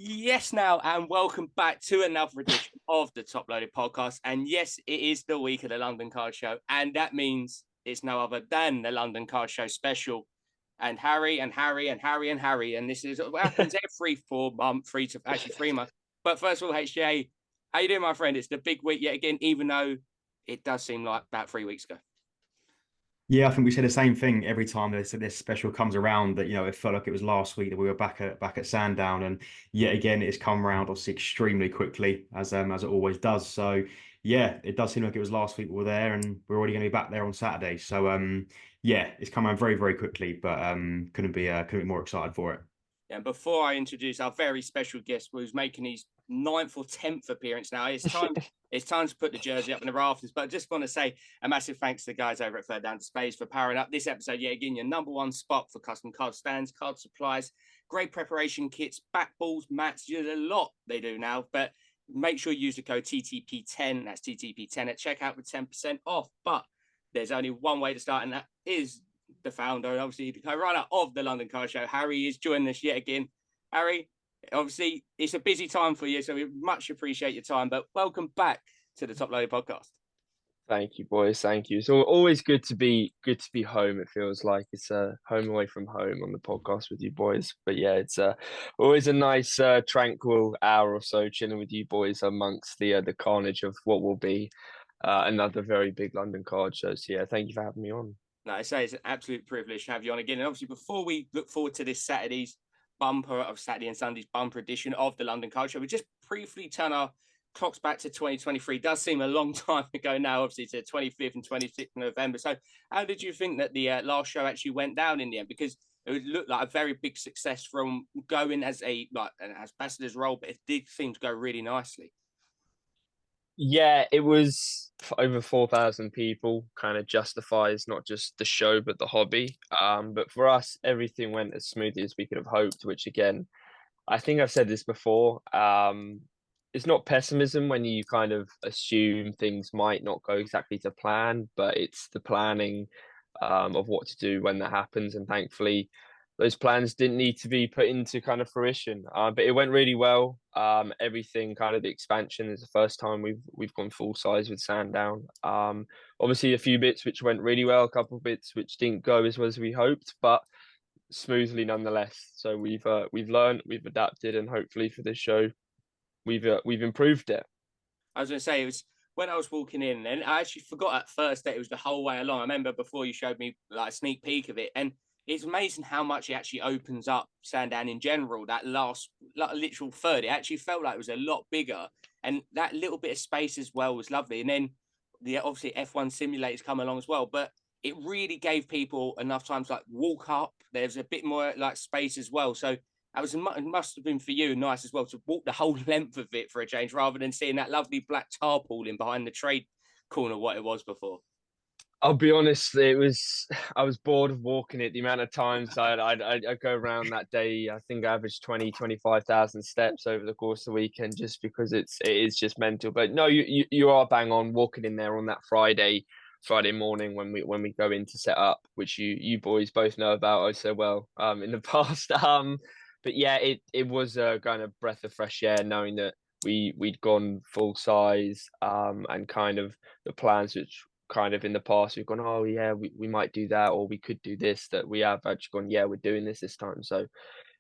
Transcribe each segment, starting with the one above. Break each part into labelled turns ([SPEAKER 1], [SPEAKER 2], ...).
[SPEAKER 1] Yes, now, and welcome back to another edition of the Top Loaded Podcast. And yes, it is the week of the London Card Show, and that means it's no other than the London Card Show special. And Harry and Harry and Harry and Harry, and this is what happens every 4 months, 3 months. But first of all, HJ, how you doing, my friend? It's the big week yet again, even though it does seem like about 3 weeks ago.
[SPEAKER 2] Yeah, I think we say the same thing every time this special comes around. That it felt like it was last week that we were back at Sandown, and yet again it's come around obviously extremely quickly as it always does. So yeah, it does seem like it was last week we were there, and we're already going to be back there on Saturday. So yeah, it's come around very very quickly, but couldn't be more excited for it.
[SPEAKER 1] And before I introduce our very special guest, who's making his ninth or 10th appearance now, it's time. It's time to put the jersey up in the rafters. But I just want to say a massive thanks to the guys over at Third Down Displays for powering up this episode. Yet again, your number one spot for custom card stands, card supplies, great preparation kits, back balls, mats. There's a lot they do now. But make sure you use the code TTP10. That's TTP10 at checkout with 10% off. But there's only one way to start, and that is the founder and obviously the co-runner of the London Car Show. Harry is joining us yet again. Harry, obviously it's a busy time for you, so we much appreciate your time. But welcome back to the Top Loaded Podcast.
[SPEAKER 3] Thank you, boys. Thank you. It's always good to be home. It feels like it's home away from home on the podcast with you boys. But yeah, it's always a nice tranquil hour or so chilling with you boys amongst the carnage of what will be another very big London card show. So yeah, thank you for having me on.
[SPEAKER 1] No, I say it's an absolute privilege to have you on again. And obviously, before we look forward to this Saturday's bumper of Saturday and Sunday's bumper edition of the London Car Show, we just briefly turn our clocks back to 2023. It does seem a long time ago now, obviously, to 25th and 26th of November. So, how did you think that the last show actually went down in the end? Because it looked like a very big success from going as an ambassador's role, but it did seem to go really nicely.
[SPEAKER 3] Yeah, it was over 4,000 people. Kind of justifies not just the show but the hobby. But for us, everything went as smoothly as we could have hoped. Which again, I think I've said this before. It's not pessimism when you kind of assume things might not go exactly to plan, but it's the planning of what to do when that happens. And thankfully, those plans didn't need to be put into kind of fruition. But it went really well. Everything kind of the expansion is the first time we've gone full size with Sandown. Obviously a few bits which went really well, a couple of bits which didn't go as well as we hoped, but smoothly nonetheless. So we've learned, we've adapted, and hopefully for this show, we've improved it.
[SPEAKER 1] I was going to say, it was when I was walking in, and I actually forgot at first that it was the whole way along. I remember before you showed me like a sneak peek of it, and it's amazing how much it actually opens up Sandown in general. That last like, literal third, it actually felt like it was a lot bigger, and that little bit of space as well was lovely. And then the obviously F1 simulators come along as well, but it really gave people enough time to like walk up. There's a bit more like space as well, so that was it must have been for you nice as well to walk the whole length of it for a change, rather than seeing that lovely black tarpaulin behind the trade corner, what it was before.
[SPEAKER 3] I'll be honest, I was bored of walking it. The amount of times I'd go around that day, I think I averaged 20,000-25,000 steps over the course of the weekend, just because it is just mental. But no, you are bang on walking in there on that Friday morning when we go in to set up, which you boys both know about oh so well in the past. But yeah, it was a kind of breath of fresh air knowing that we'd gone full size and kind of the plans which kind of in the past we've gone, oh yeah, we might do that, or we could do this, that we have actually gone, yeah, we're doing this time. So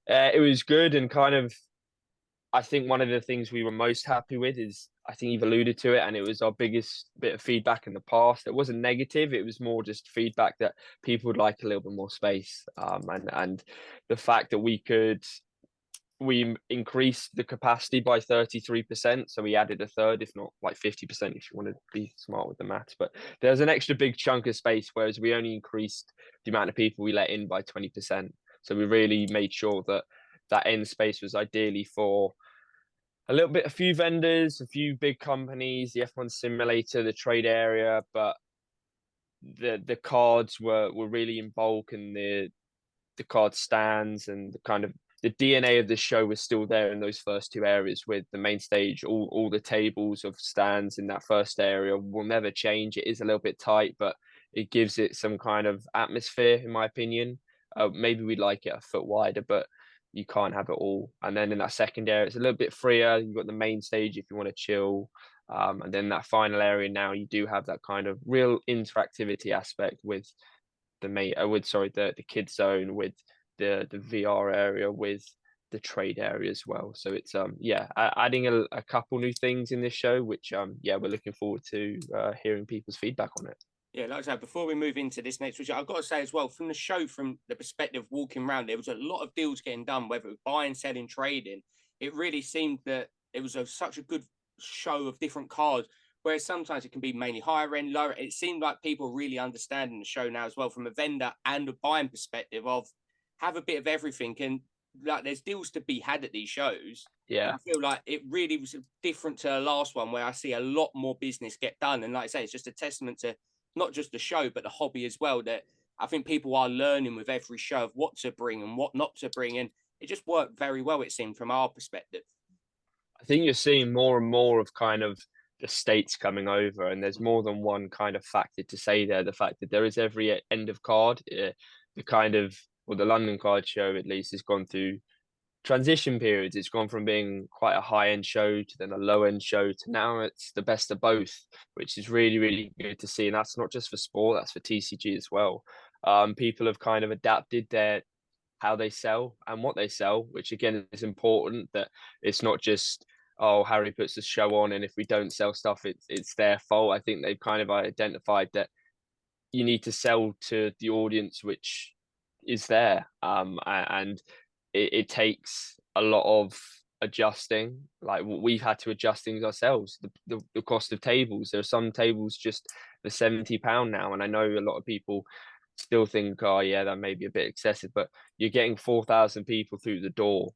[SPEAKER 3] it was good. And kind of I think one of the things we were most happy with is, I think you've alluded to it, and it was our biggest bit of feedback in the past. It wasn't negative, it was more just feedback that people would like a little bit more space, and the fact that we increased the capacity by 33%. So we added a third, if not like 50%, if you want to be smart with the maths. But there's an extra big chunk of space, whereas we only increased the amount of people we let in by 20%. So we really made sure that that end space was ideally for a few vendors, a few big companies, the F1 simulator, the trade area, but the cards were really in bulk, and the card stands and the kind of the DNA of the show was still there in those first two areas, with the main stage, all the tables of stands in that first area will never change. It is a little bit tight, but it gives it some kind of atmosphere, in my opinion. Maybe we'd like it a foot wider, but you can't have it all. And then in that second area, it's a little bit freer. You've got the main stage if you want to chill. And then that final area now, you do have that kind of real interactivity aspect with the kids zone, with the VR area, with the trade area as well. So it's adding a couple new things in this show, which we're looking forward to hearing people's feedback on it.
[SPEAKER 1] Yeah, like I said, before we move into this next, which I've got to say as well, from the show, from the perspective of walking around, there was a lot of deals getting done, whether it was buying, selling, trading. It really seemed that it was such a good show of different cards, whereas sometimes it can be mainly higher end, lower. It seemed like people really understanding the show now as well, from a vendor and a buying perspective of have a bit of everything. And like there's deals to be had at these shows.
[SPEAKER 3] Yeah.
[SPEAKER 1] And I feel like it really was different to the last one where I see a lot more business get done. And like I say, it's just a testament to not just the show, but the hobby as well, that I think people are learning with every show of what to bring and what not to bring. And it just worked very well, it seemed, from our perspective.
[SPEAKER 3] I think you're seeing more and more of kind of the states coming over, and there's more than one kind of factor to say there. The fact that there is every end of card, the London card show at least has gone through transition periods. It's gone from being quite a high end show to then a low end show to now it's the best of both, which is really, really good to see. And that's not just for sport, that's for TCG as well. People have kind of adapted how they sell and what they sell, which again is important, that it's not just, oh, Harry puts a show on and if we don't sell stuff, it's their fault. I think they've kind of identified that you need to sell to the audience which is there. And it takes a lot of adjusting. Like we've had to adjust things ourselves. The cost of tables. There are some tables just for £70 now, and I know a lot of people still think, oh yeah, that may be a bit excessive, but you're getting 4,000 people through the door.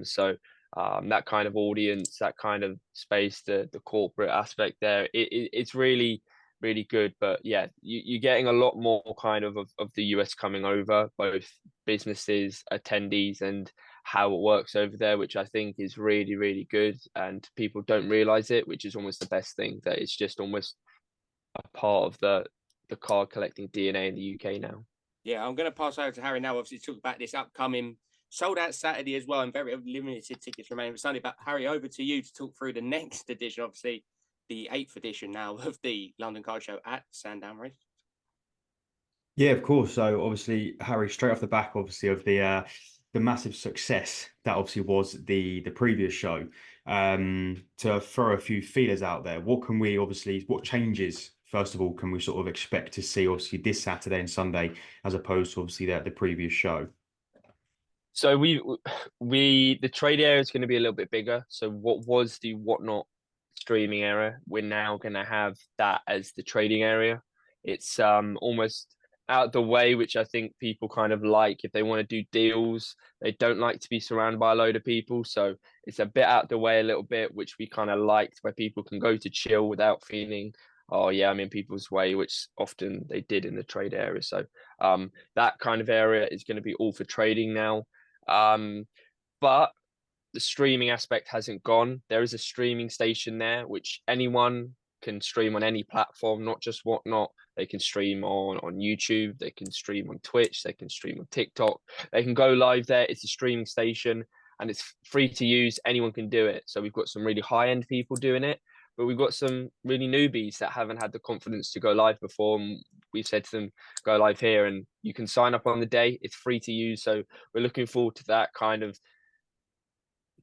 [SPEAKER 3] So that kind of audience, that kind of space, the corporate aspect there, it's really, really good. But yeah, you're getting a lot more kind of the US coming over, both businesses, attendees, and how it works over there, which I think is really, really good. And people don't realize it, which is almost the best thing, that it's just almost a part of the card collecting DNA in the UK now.
[SPEAKER 1] Yeah, I'm going to pass over to Harry now. Obviously, talk about this upcoming sold out Saturday as well, and very limited tickets remaining for Sunday. But Harry, over to you to talk through the next edition, obviously the 8th edition now of the London Card Show at Sandown Race.
[SPEAKER 2] Yeah, of course. So obviously, Harry, straight off the back, obviously, of the massive success that obviously was the previous show, to throw a few feelers out there. What changes, first of all, can we sort of expect to see, obviously, this Saturday and Sunday, as opposed to obviously the previous show?
[SPEAKER 3] So the trade area is going to be a little bit bigger. So what was the Whatnot streaming area, we're now going to have that as the trading area. It's almost out the way, which I think people kind of like. If they want to do deals, they don't like to be surrounded by a load of people, so it's a bit out the way a little bit, which we kind of liked, where people can go to chill without feeling, oh yeah, I'm in people's way, which often they did in the trade area. So that kind of area is going to be all for trading now. But the streaming aspect hasn't gone. There is a streaming station there, which anyone can stream on any platform, not just Whatnot. They can stream on YouTube, they can stream on Twitch, they can stream on TikTok. They can go live there. It's a streaming station and it's free to use. Anyone can do it. So we've got some really high-end people doing it, but we've got some really newbies that haven't had the confidence to go live before. And we've said to them, go live here, and you can sign up on the day. It's free to use. So we're looking forward to that, kind of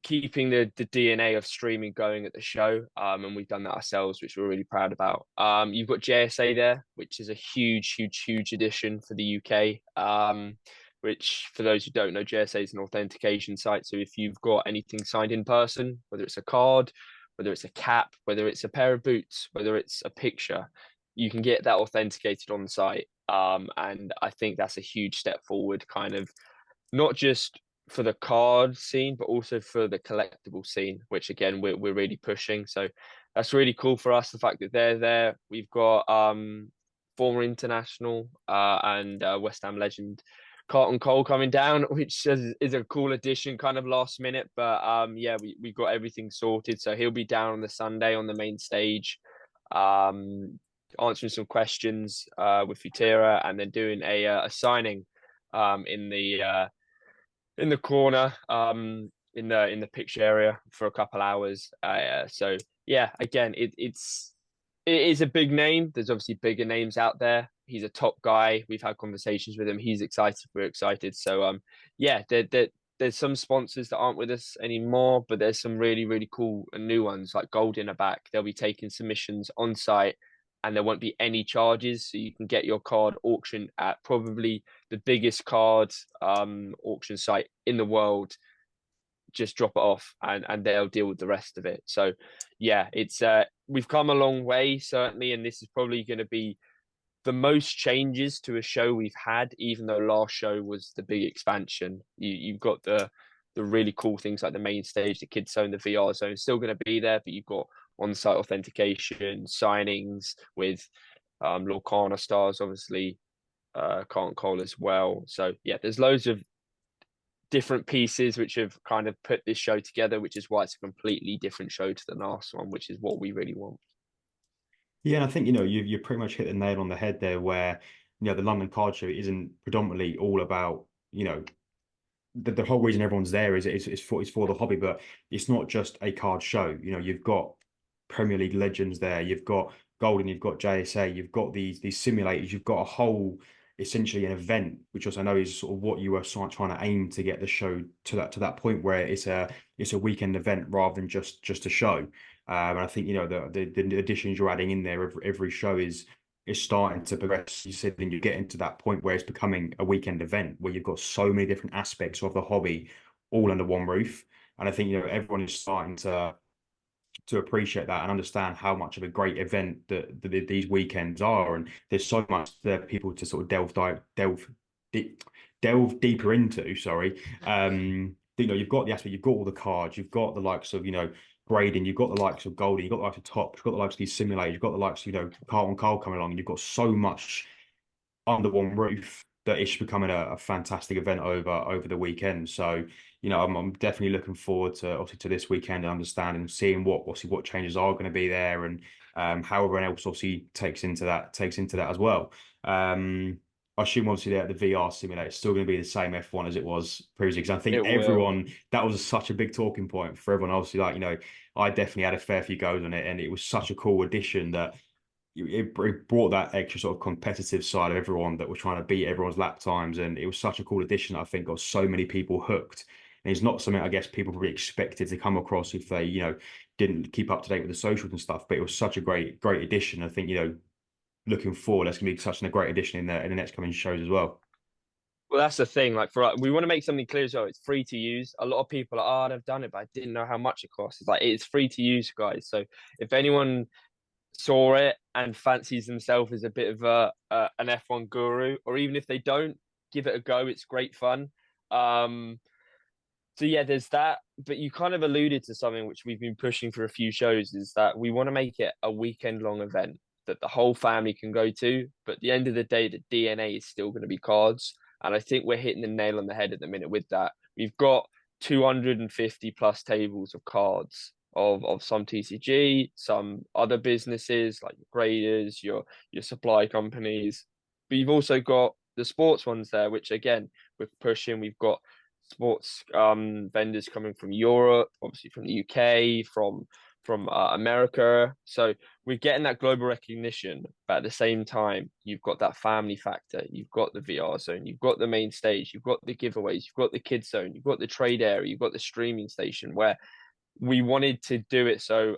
[SPEAKER 3] keeping the DNA of streaming going at the show. And we've done that ourselves, which we're really proud about. You've got JSA there, which is a huge addition for the UK. Which, for those who don't know, JSA is an authentication site. So if you've got anything signed in person, whether it's a card, whether it's a cap, whether it's a pair of boots, whether it's a picture, you can get that authenticated on the site. And I think that's a huge step forward, kind of not just for the card scene, but also for the collectible scene, which again we're really pushing. So that's really cool for us, the fact that they're there. We've got former international and West Ham legend Carlton Cole coming down, which is a cool addition, kind of last minute. But yeah, we got everything sorted. So he'll be down on the Sunday on the main stage, answering some questions with Futera, and then doing a signing in the in the corner, in the pitch area for a couple hours. So yeah, again, it is a big name. There's obviously bigger names out there. He's a top guy. We've had conversations with him. He's excited. We're excited. So yeah, there's some sponsors that aren't with us anymore, but there's some really, really cool and new ones like Goldin are back. They'll be taking submissions on site and there won't be any charges. So you can get your card auctioned at probably the biggest card auction site in the world. Just drop it off and they'll deal with the rest of it. So yeah, it's we've come a long way, certainly, and this is probably going to be the most changes to a show we've had, even though last show was the big expansion. You've got the really cool things like the main stage, the kids zone, the VR zone still going to be there, but you've got on-site authentication, signings with Lorcana stars, obviously, Can't Call as well. So yeah, there's loads of different pieces which have kind of put this show together, which is why it's a completely different show to the last one, which is what we really want.
[SPEAKER 2] Yeah, and I think you pretty much hit the nail on the head there, where the London Card Show isn't predominantly all about the whole reason everyone's there is for the hobby, but it's not just a card show. You've got Premier League legends there, you've got Golden, you've got JSA, you've got these simulators, you've got a whole essentially an event, which also I know is sort of what you were trying to aim to get the show to that point where it's a weekend event rather than just a show. And I think the additions you're adding in there every show is starting to progress. You said then you get into that point where it's becoming a weekend event where you've got so many different aspects of the hobby all under one roof. And I think everyone is starting to appreciate that and understand how much of a great event that these weekends are. And there's so much there for people to sort of delve deeper into. Sorry. You've got the aspect, you've got all the cards, you've got the likes of grading, you've got the likes of Goldie, you've got the likes of Top, you've got the likes of these simulators, you've got the likes of Carlton Cole coming along, and you've got so much under one roof that it's becoming a fantastic event over the weekend. So I'm definitely looking forward to obviously to this weekend and understanding and seeing what changes are going to be there, and how everyone else obviously takes into that as well. I assume obviously the VR simulator is still going to be the same F1 as it was previously, because I think everyone that was such a big talking point for everyone. Obviously, I definitely had a fair few goes on it, and it was such a cool addition that it brought that extra sort of competitive side of everyone that was trying to beat everyone's lap times, and it was such a cool addition. I think got so many people hooked, and it's not something I guess people probably expected to come across if they didn't keep up to date with the socials and stuff. But it was such a great addition. I think looking forward, that's going to be such a great addition in the next coming shows as well.
[SPEAKER 3] Well, that's the thing. Like we want to make something clear as well. It's free to use. A lot of people are, I've done it, but I didn't know how much it costs. It's like it's free to use, guys. So if anyone saw it and fancies themselves as a bit of an F1 guru, or even if they don't, give it a go. It's great fun. So yeah, there's that. But you kind of alluded to something which we've been pushing for a few shows, is that we want to make it a weekend long event that the whole family can go to. But at the end of the day, the DNA is still going to be cards. And I think we're hitting the nail on the head at the minute with that. We've got 250 plus tables of cards of some TCG, some other businesses like graders, your supply companies. But you've also got the sports ones there, which again, we're pushing. We've got sports vendors coming from Europe, obviously from the UK, from America. So we're getting that global recognition, but at the same time, you've got that family factor. You've got the VR zone, you've got the main stage, you've got the giveaways, you've got the kids zone, you've got the trade area, you've got the streaming station, where we wanted to do it so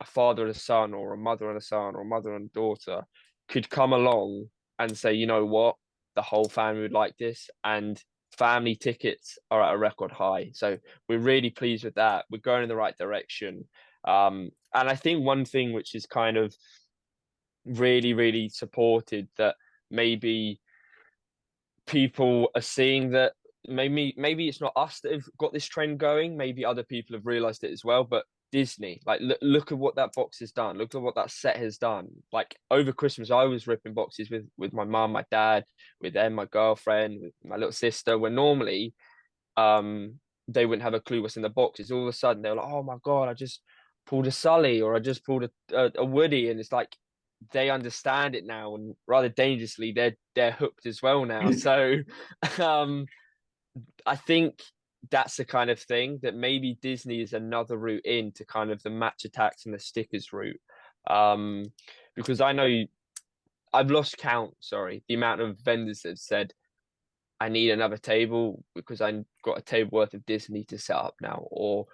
[SPEAKER 3] a father and a son, or a mother and a son, or a mother and a daughter could come along and say, you know what, the whole family would like this, and family tickets are at a record high. So we're really pleased with that. We're going in the right direction. And I think one thing which is kind of really, really supported, that maybe people are seeing, that maybe it's not us that have got this trend going. Maybe other people have realized it as well. But Disney, like look at what that box has done. Look at what that set has done. Like over Christmas, I was ripping boxes with my mum, my dad, with them, my girlfriend, with my little sister. Where normally, they wouldn't have a clue what's in the boxes. All of a sudden, they're like, "Oh my god, I just pulled a Sully, or I just pulled a Woody," and it's like they understand it now, and rather dangerously, they're hooked as well now. So, I think that's the kind of thing that maybe Disney is another route into kind of the match attacks and the stickers route. Because I know I've lost count, sorry, the amount of vendors that have said, I need another table because I've got a table worth of Disney to set up now, or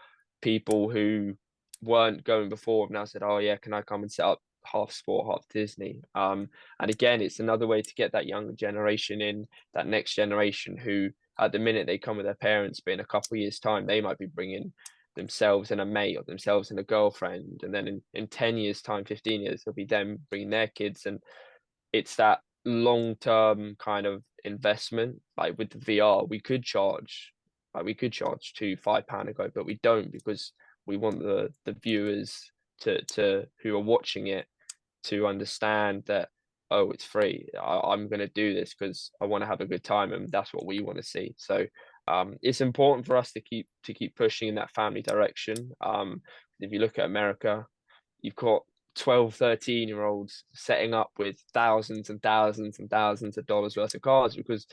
[SPEAKER 3] people who weren't going before have now said, "Oh yeah, can I come and set up half sport, half Disney?" And again, it's another way to get that younger generation in, that next generation who, at the minute, they come with their parents, but in a couple of years' time, they might be bringing themselves and a mate or themselves and a girlfriend, and then in 10 years' time, 15 years, it'll be them bringing their kids, and it's that long-term kind of investment. Like with the VR, we could charge £2-5 a go, but we don't, because we want the viewers to who are watching it to understand that, oh, it's free. I'm going to do this because I want to have a good time, and that's what we want to see. So it's important for us to keep pushing in that family direction. If you look at America, you've got 12, 13-year-olds setting up with thousands and thousands and thousands of dollars worth of cars because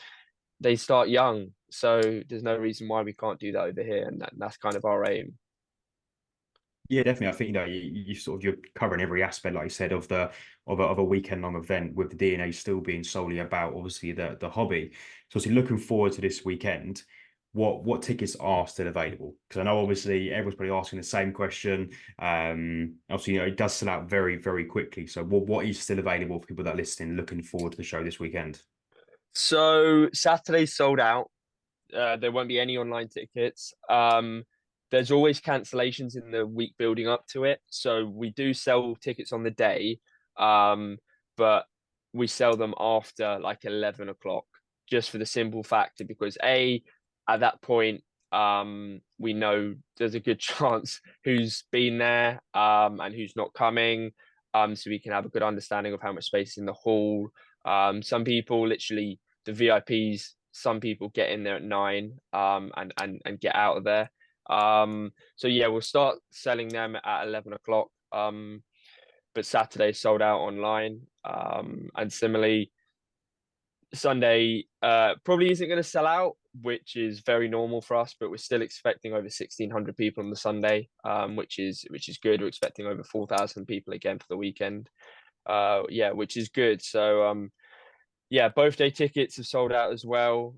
[SPEAKER 3] they start young. So there's no reason why we can't do that over here, and that's kind of our aim.
[SPEAKER 2] Yeah, definitely. I think you sort of, you're covering every aspect, like you said, of a weekend long event, with the DNA still being solely about obviously the hobby. So obviously looking forward to this weekend. What tickets are still available? Because I know obviously everyone's probably asking the same question. Obviously, it does sell out very, very quickly. So what is still available for people that are listening, looking forward to the show this weekend?
[SPEAKER 3] So Saturday's sold out. There won't be any online tickets. There's always cancellations in the week building up to it. So we do sell tickets on the day, but we sell them after like 11 o'clock, just for the simple factor because at that point, we know there's a good chance who's been there and who's not coming. So we can have a good understanding of how much space is in the hall. Some people literally, the VIPs, some people get in there at 9 and get out of there. So yeah, we'll start selling them at 11 o'clock. But Saturday sold out online. And similarly, Sunday probably isn't going to sell out, which is very normal for us, but we're still expecting over 1,600 people on the Sunday, which is good. We're expecting over 4,000 people again for the weekend. Yeah, which is good. So yeah, both day tickets have sold out as well.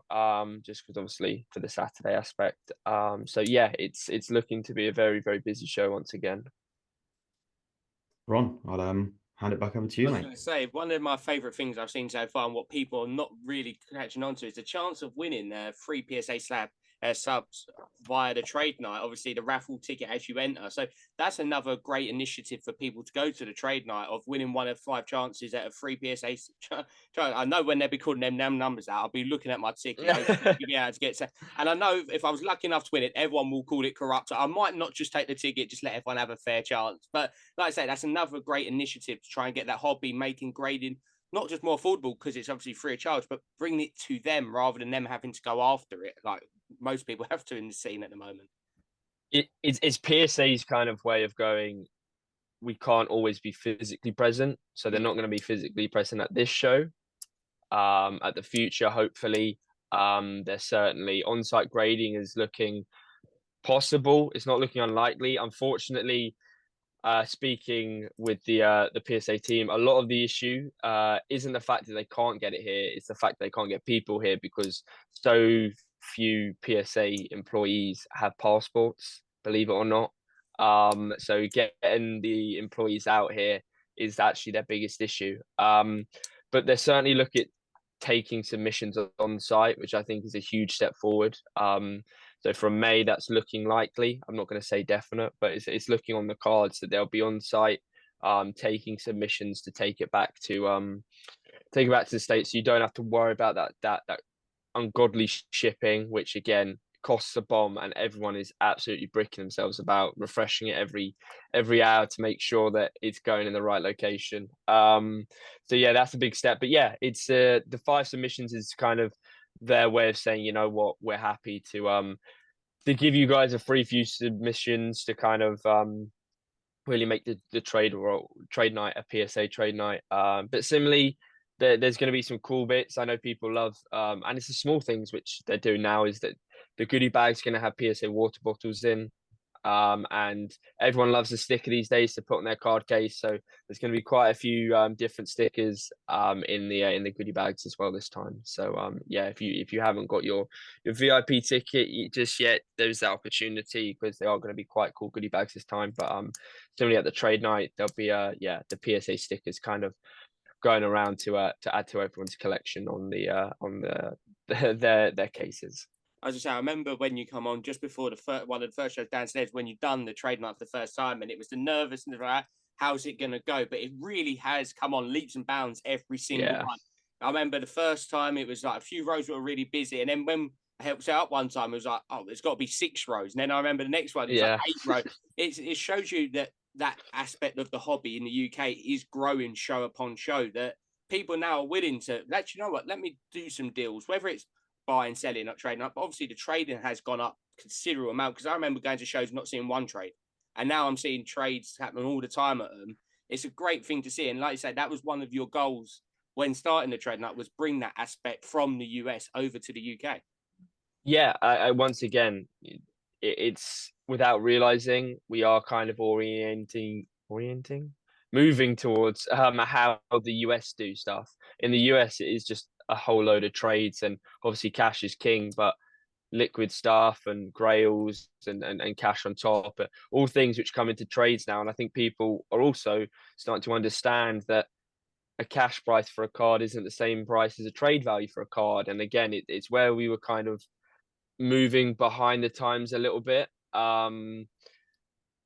[SPEAKER 3] Just because obviously for the Saturday aspect. So yeah, it's looking to be a very, very busy show once again.
[SPEAKER 2] Ron, I'll hand it back over to
[SPEAKER 1] I
[SPEAKER 2] you,
[SPEAKER 1] was
[SPEAKER 2] mate.
[SPEAKER 1] going to say, one of my favourite things I've seen so far and what people are not really catching on to is the chance of winning free PSA slab subs via the trade night. Obviously, the raffle ticket as you enter. So that's another great initiative for people to go to the trade night of winning one of 5 chances at a free PSA. I know when they'll be calling them numbers out, I'll be looking at my ticket. Yeah, to get. And I know if I was lucky enough to win it, everyone will call it corrupt. I might not just take the ticket, just let everyone have a fair chance. But like I say, that's another great initiative to try and get that hobby making grading not just more affordable because it's obviously free of charge, but bring it to them rather than them having to go after it like most people have to in the scene at the moment.
[SPEAKER 3] It's PSA's kind of way of going, we can't always be physically present, so they're not going to be physically present at this show. At the future, hopefully, there's certainly on-site grading is looking possible. It's not looking unlikely. Unfortunately, speaking with the PSA team, a lot of the issue isn't the fact that they can't get it here. It's the fact they can't get people here because so few PSA employees have passports, believe it or not. So getting the employees out here is actually their biggest issue. But they're certainly looking at taking submissions on site, which I think is a huge step forward. So from May, that's looking likely. I'm not going to say definite, but it's looking on the cards that they'll be on site, taking submissions to take it back to the States. So you don't have to worry about that ungodly shipping, which again costs a bomb, and everyone is absolutely bricking themselves about refreshing it every hour to make sure that it's going in the right location. So yeah, that's a big step. But yeah, it's the 5 submissions is kind of their way of saying, you know what, we're happy to give you guys a free few submissions to kind of really make the trade night a PSA trade night. But similarly, there's going to be some cool bits. I know people love, and it's the small things which they're doing now, is that the goodie bag's going to have PSA water bottles in. And everyone loves a sticker these days to put on their card case. So there's going to be quite a few different stickers in the goodie bags as well this time. So yeah, if you haven't got your VIP ticket just yet, there's that opportunity, because they are going to be quite cool goodie bags this time. But similarly at the trade night, there'll be yeah, the PSA stickers kind of going around to add to everyone's collection on their cases.
[SPEAKER 1] As I say, I remember when you come on just before one of the first shows downstairs, when you've done the trade night for the first time, and it was the nervousness of that, how's it going to go? But it really has come on leaps and bounds every single one. I remember the first time it was like a few rows were really busy, and then when I helped set up one time, it was like, oh, there's got to be 6 rows. And then I remember the next one, it was like 8 rows. It shows you that aspect of the hobby in the UK is growing show upon show, that people now are willing to, you know what, let me do some deals, whether it's buying, selling, not trading up. But obviously, the trading has gone up considerable amount, because I remember going to shows not seeing one trade, and now I'm seeing trades happening all the time at them. It's a great thing to see, and like you say, that was one of your goals when starting the trading up, was bring that aspect from the US over to the UK.
[SPEAKER 3] Yeah, I once again, it's without realizing we are kind of moving towards how the US do stuff. In the US, it is just a whole load of trades, and obviously cash is king, but liquid stuff and grails and cash on top, all things which come into trades now. And I think people are also starting to understand that a cash price for a card isn't the same price as a trade value for a card. And again, it's where we were kind of moving behind the times a little bit.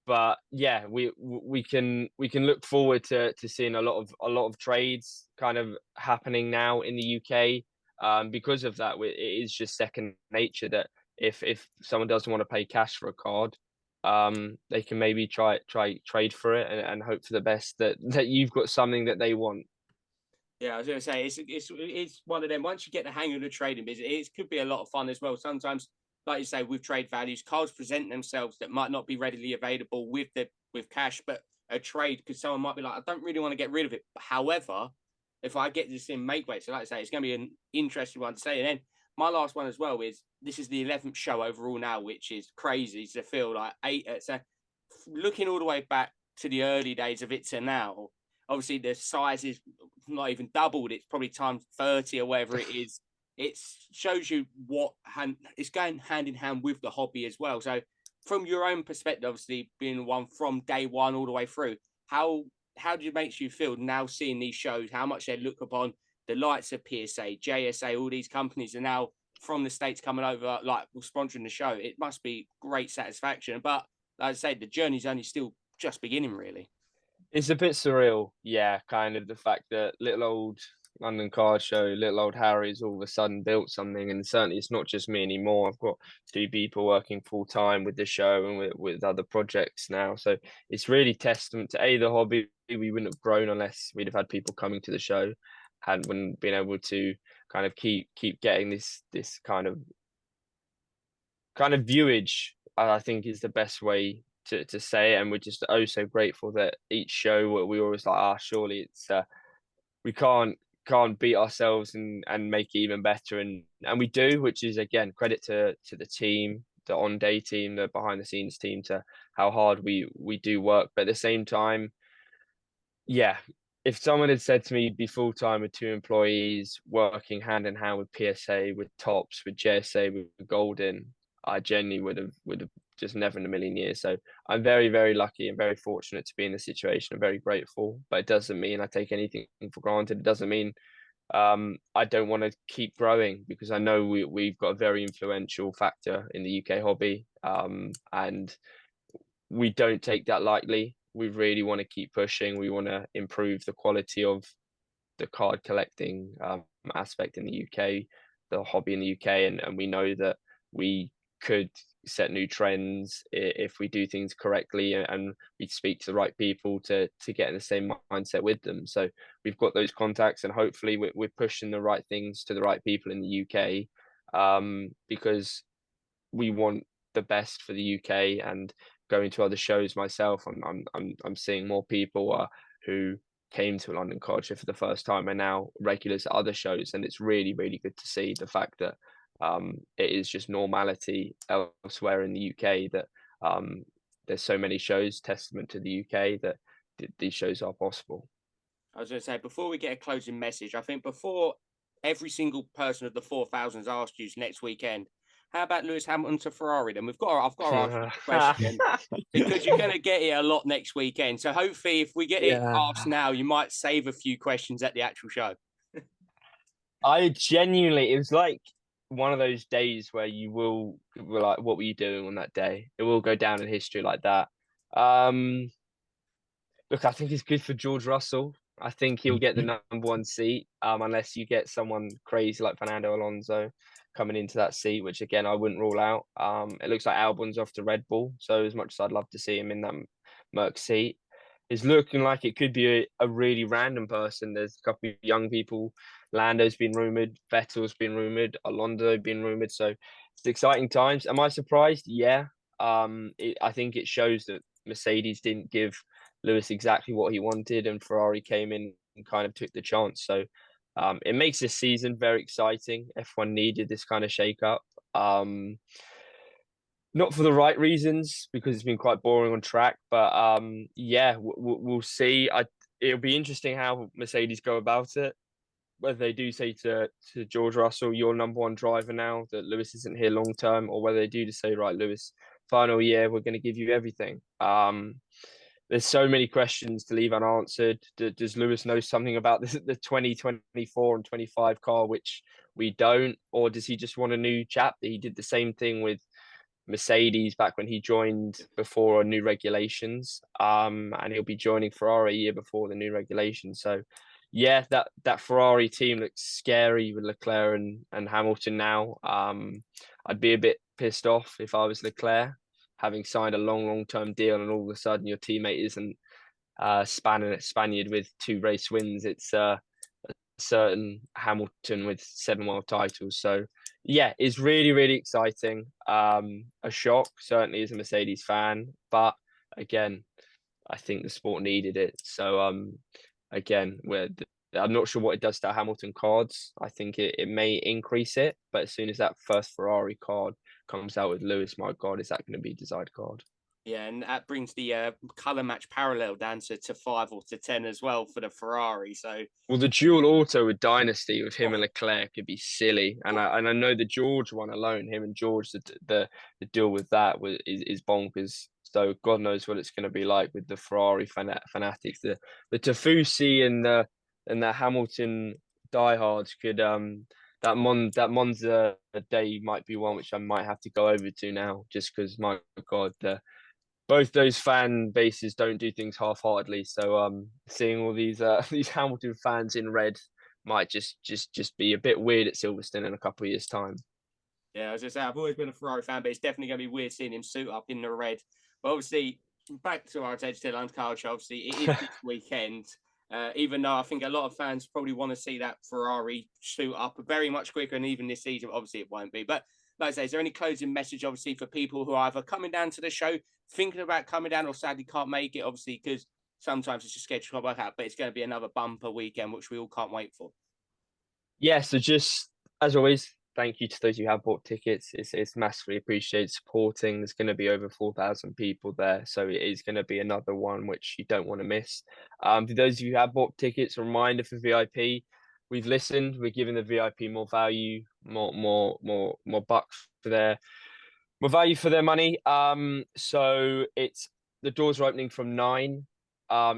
[SPEAKER 3] But yeah, we can look forward to seeing a lot of trades kind of happening now in the UK. Because of that, it is just second nature that if someone doesn't want to pay cash for a card, they can maybe try trade for it and hope for the best that you've got something that they want.
[SPEAKER 1] Yeah, I was going to say, it's one of them. Once you get the hang of the trading business, it could be a lot of fun as well. Sometimes, like you say, with trade values, cards present themselves that might not be readily available with cash, but a trade, because someone might be like, I don't really want to get rid of it. However, if I get this in make weight, so like I say, it's going to be an interesting one to say. And then my last one as well is, this is the 11th show overall now, which is crazy to feel like 8. So looking all the way back to the early days of it to now, obviously the size is not even doubled. It's probably times 30 or whatever it is. It shows you it's going hand in hand with the hobby as well. So from your own perspective, obviously being one from day one all the way through, how do it makes you feel now seeing these shows, how much they look upon the likes of PSA, JSA, all these companies are now from the States coming over, like sponsoring the show? It must be great satisfaction. But like I say, the journey's only still just beginning, really.
[SPEAKER 3] It's a bit surreal, yeah, kind of the fact that little old London Card Show, little old Harry's all of a sudden built something. And certainly it's not just me anymore. I've got 2 people working full time with the show and with other projects now. So it's really testament to the hobby. We wouldn't have grown unless we'd have had people coming to the show, wouldn't been able to kind of keep getting this kind of viewage, I think is the best way to say it. And we're just so grateful that each show we always like, surely it's we can't beat ourselves and make it even better, and we do, which is again credit to the team, the on day team, the behind the scenes team, to how hard we do work. But at the same time, yeah, if someone had said to me, be full time with 2 employees working hand in hand with PSA, with Topps, with JSA, with Golden, I genuinely would have just never in a million years. So I'm very, very lucky and very fortunate to be in this situation. I'm very grateful, but it doesn't mean I take anything for granted. It doesn't mean I don't want to keep growing, because I know we've got a very influential factor in the UK hobby, and we don't take that lightly. We really want to keep pushing. We want to improve the quality of the card collecting aspect in the UK, the hobby in the UK, and we know that we could set new trends if we do things correctly and we speak to the right people to get in the same mindset with them. So we've got those contacts, and hopefully we're pushing the right things to the right people in the UK, because we want the best for the UK. And going to other shows myself, I'm seeing more people who came to a London car show for the first time and now regulars at other shows. And it's really, really good to see the fact that it is just normality elsewhere in the UK, that there's so many shows, testament to the UK, that these shows are possible.
[SPEAKER 1] I was going to say, before we get a closing message, I think before every single person of the 4,000's asked you next weekend, how about Lewis Hamilton to Ferrari? Then I've got to ask you the question because you're going to get it a lot next weekend. So hopefully, if we get it asked now, you might save a few questions at the actual show.
[SPEAKER 3] I genuinely, it was like one of those days where you will like, what were you doing on that day? It will go down in history like that. Look, I think it's good for George Russell. I think he'll get the number one seat, unless you get someone crazy like Fernando Alonso coming into that seat, which again I wouldn't rule out. It looks like Albon's off to Red Bull, so as much as I'd love to see him in that Merc seat, it's looking like it could be a really random person. There's a couple of young people. Lando's been rumored, Vettel's been rumored, Alonso been rumored. So it's exciting times. Am I surprised? Yeah. I think it shows that Mercedes didn't give Lewis exactly what he wanted, and Ferrari came in and kind of took the chance. So it makes this season very exciting. F1 needed this kind of shake-up. Not for the right reasons, because it's been quite boring on track. But yeah, we'll see. It'll be interesting how Mercedes go about it. Whether they do say to George Russell, "You're number one driver now, that Lewis isn't here long term," or whether they do to say, "Right, Lewis, final year, we're going to give you everything." There's so many questions to leave unanswered. Does Lewis know something about the 2024 and 25 car, which we don't? Or does he just want a new chapter? He did the same thing with Mercedes back when he joined before new regulations. And he'll be joining Ferrari a year before the new regulations. So yeah, that Ferrari team looks scary with Leclerc and Hamilton now. I'd be a bit pissed off if I was Leclerc, having signed a long-term deal, and all of a sudden your teammate isn't Spaniard with 2 race wins. It's a certain Hamilton with 7 world titles. So yeah, it's really, really exciting. A shock, certainly as a Mercedes fan, but again, I think the sport needed it. So again, I'm not sure what it does to Hamilton cards. I think it may increase it, but as soon as that first Ferrari card comes out with Lewis, my God, is that going to be a desired card?
[SPEAKER 1] Yeah, and that brings the colour match parallel down to 5 or to 10 as well for the Ferrari. So,
[SPEAKER 3] well, the dual auto with Dynasty with him and Leclerc could be silly, and I know the George one alone, him and George, the deal with that is bonkers. So God knows what it's going to be like with the Ferrari fanatics, the Tifosi and the Hamilton diehards could that Monza day might be one which I might have to go over to now, just because my God, both those fan bases don't do things half-heartedly. So seeing all these Hamilton fans in red might just be a bit weird at Silverstone in a couple of years' time.
[SPEAKER 1] Yeah, as I say, I've always been a Ferrari fan, but it's definitely going to be weird seeing him suit up in the red. But obviously, back to our Edge to London car show, obviously it is this weekend. Even though I think a lot of fans probably want to see that Ferrari suit up very much quicker, and even this season, obviously it won't be. But like I say, is there any closing message, obviously, for people who are either coming down to the show, thinking about coming down, or sadly can't make it, obviously, because sometimes it's just schedule can't work out, but it's going to be another bumper weekend, which we all can't wait for.
[SPEAKER 3] Yeah, so just, as always, thank you to those who have bought tickets. It's massively appreciated supporting. There's going to be over 4,000 people there, so it is going to be another one which you don't want to miss. For those of you who have bought tickets, a reminder for VIP, we've listened. We're giving the VIP more value, more bucks for more value for their money. So it's the doors are opening from 9.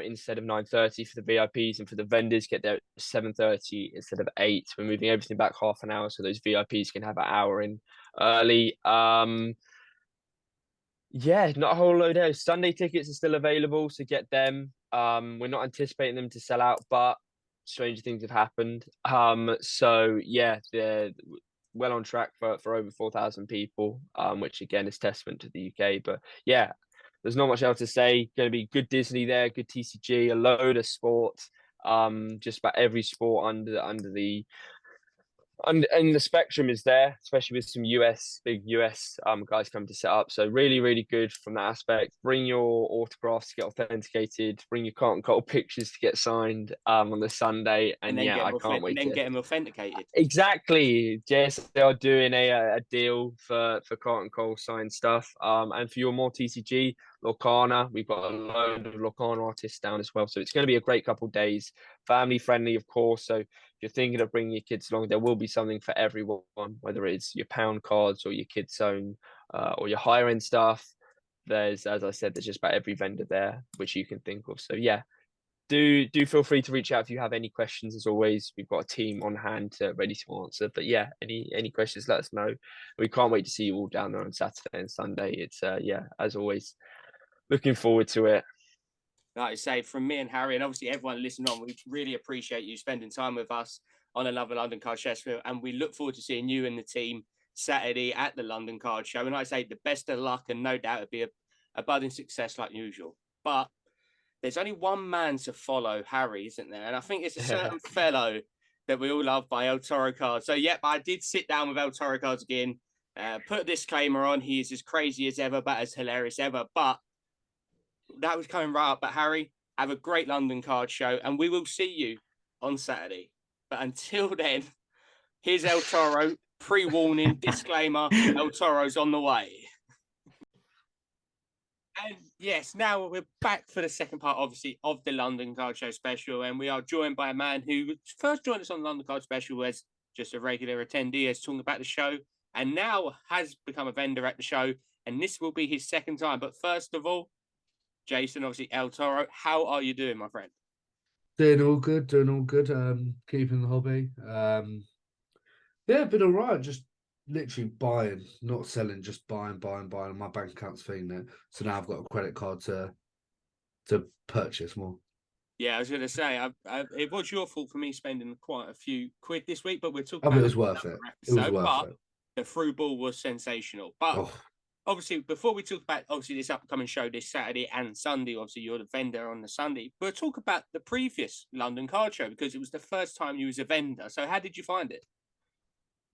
[SPEAKER 3] Instead of 9:30 for the VIPs, and for the vendors get there at 7:30 instead of 8. We're moving everything back half an hour so those VIPs can have an hour in early. Yeah, not a whole load of Sunday tickets are still available, so get them. We're not anticipating them to sell out, but stranger things have happened. So yeah, they're well on track for over 4,000 people, which again is testament to the UK. But yeah, there's not much else to say. Going to be good Disney there, good TCG, a load of sport. Just about every sport under And the spectrum is there, especially with some big US guys coming to set up. So really, really good from that aspect. Bring your autographs to get authenticated. Bring your Carlton Cole pictures to get signed on the Sunday. And
[SPEAKER 1] then
[SPEAKER 3] yeah, I can't wait to
[SPEAKER 1] get them authenticated.
[SPEAKER 3] Exactly. Yes, they are doing a deal for Carlton Cole signed stuff. And for your more TCG, Lorcana, we've got a load of Lorcana artists down as well. So it's going to be a great couple of days. Family friendly, of course. So if you're thinking of bringing your kids along, there will be something for everyone, whether it's your pound cards or your kids zone or your higher end stuff. There's, as I said, there's just about every vendor there which you can think of. So yeah, do feel free to reach out if you have any questions. As always, we've got a team on hand ready to answer. But yeah, any questions, let us know. We can't wait to see you all down there on Saturday and Sunday. It's yeah, as always, looking forward to it.
[SPEAKER 1] Like I say, from me and Harry, and obviously everyone listening on, we really appreciate you spending time with us on another London Card Show, and we look forward to seeing you and the team Saturday at the London Card Show. And like I say, the best of luck, and no doubt it'll be a budding success like usual. But there's only one man to follow Harry, isn't there? And I think it's a certain fellow that we all love by El Toro Cards. So, yep, I did sit down with El Toro Cards again, put a disclaimer on. He is as crazy as ever, but as hilarious ever. But that was coming right up. But, Harry, have a great London Card Show, and we will see you on Saturday. But until then, here's El Toro, pre-warning, disclaimer, El Toro's on the way. And yes, now we're back for the second part, obviously, of the London Card Show special. And we are joined by a man who first joined us on the London Card Special as just a regular attendee, as talking about the show, and now has become a vendor at the show. And this will be his second time. But first of all, Jason, obviously, El Toro, how are you doing, my friend?
[SPEAKER 4] Doing all good. Keeping the hobby. Yeah, been all right. Just literally buying, not selling, just buying. My bank account's feeding it. So now I've got a credit card to purchase more.
[SPEAKER 1] Yeah, I was going to say, it was your fault for me spending quite a few quid this week, but we're talking
[SPEAKER 4] Oh,
[SPEAKER 1] about
[SPEAKER 4] it was worth it. It was worth it.
[SPEAKER 1] The through ball was sensational. But obviously, before we talk about obviously this upcoming show this Saturday and Sunday, obviously you're the vendor on the Sunday, but talk about the previous London Card Show, because it was the first time you was a vendor. So how did you find it?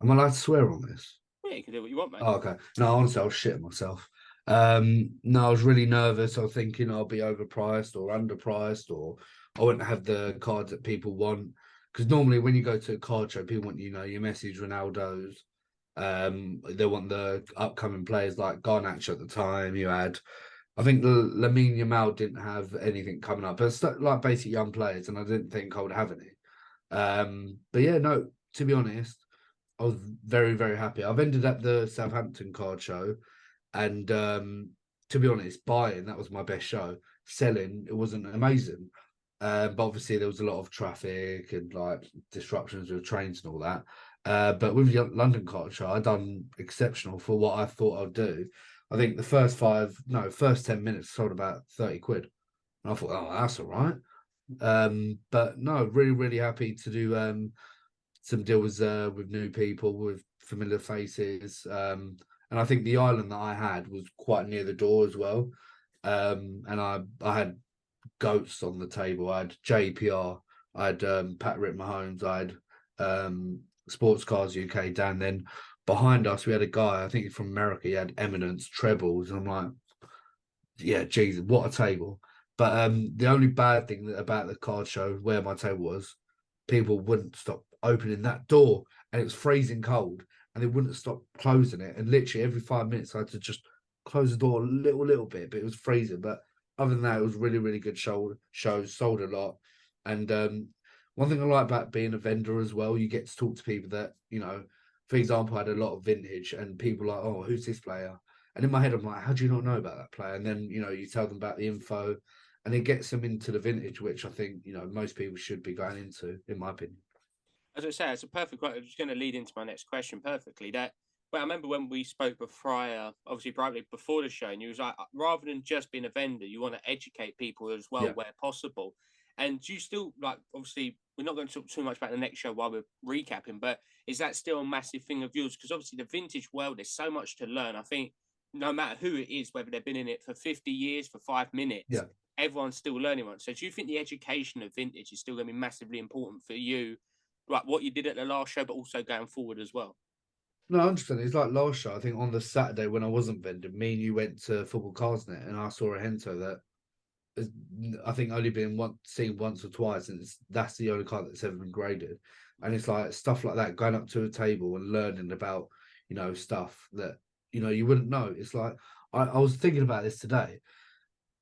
[SPEAKER 4] Am I allowed to swear on this?
[SPEAKER 1] Yeah, you can do what you want, mate.
[SPEAKER 4] Oh, okay. No, honestly, I was shitting myself. No, I was really nervous. I was thinking I'll be overpriced or underpriced, or I wouldn't have the cards that people want. Because normally when you go to a card show, people want, your Messi, Ronaldo's. They want the upcoming players like Garnacho at the time. You had, I think, Lamine Yamal didn't have anything coming up, but it's like basic young players, and I didn't think I would have any. But yeah, no, to be honest, I was very, very happy. I've ended at the Southampton card show, and to be honest, buying, that was my best show. Selling, it wasn't amazing. But obviously there was a lot of traffic and like disruptions with trains and all that. But with the London card show, I done exceptional for what I thought I'd do. I think the first 10 minutes sold about 30 quid. And I thought, oh, that's all right. But no, really, really happy to do some deals with new people, with familiar faces. And I think the island that I had was quite near the door as well. And I had goats on the table. I had JPR, I had Patrick Mahomes, I had Sports Cars UK down. Then behind us, we had a guy, I think he's from America, he had Eminence, trebles. And I'm like, yeah, Jesus, what a table. But the only bad thing about the card show, where my table was, people wouldn't stop opening that door, and it was freezing cold, and they wouldn't stop closing it. And literally every 5 minutes, I had to just close the door a little bit, but it was freezing. But other than that, it was really, really good shows, sold a lot. And one thing I like about being a vendor as well, you get to talk to people that, for example, I had a lot of vintage, and people like, oh, who's this player? And in my head, I'm like, how do you not know about that player? And then, you tell them about the info, and it gets them into the vintage, which I think, most people should be going into, in my opinion.
[SPEAKER 1] As I say, it's a perfect question. It's going to lead into my next question perfectly. Well, I remember when we spoke privately before the show, and you was like, rather than just being a vendor, you want to educate people as well where possible. And do you still, like, obviously, we're not going to talk too much about the next show while we're recapping, but is that still a massive thing of yours? Because obviously the vintage world, there's so much to learn. I think no matter who it is, whether they've been in it for 50 years, for 5 minutes, everyone's still learning one. So do you think the education of vintage is still going to be massively important for you like what you did at the last show, but also going forward as well?
[SPEAKER 4] No, I understand. It's like last show. I think on the Saturday when I wasn't vending, me and you went to Football Carsnet, and I saw a Hento that has, I think, only been seen once or twice, and that's the only car that's ever been graded. And it's like stuff like that, going up to a table and learning about, stuff that you wouldn't know. It's like I was thinking about this today.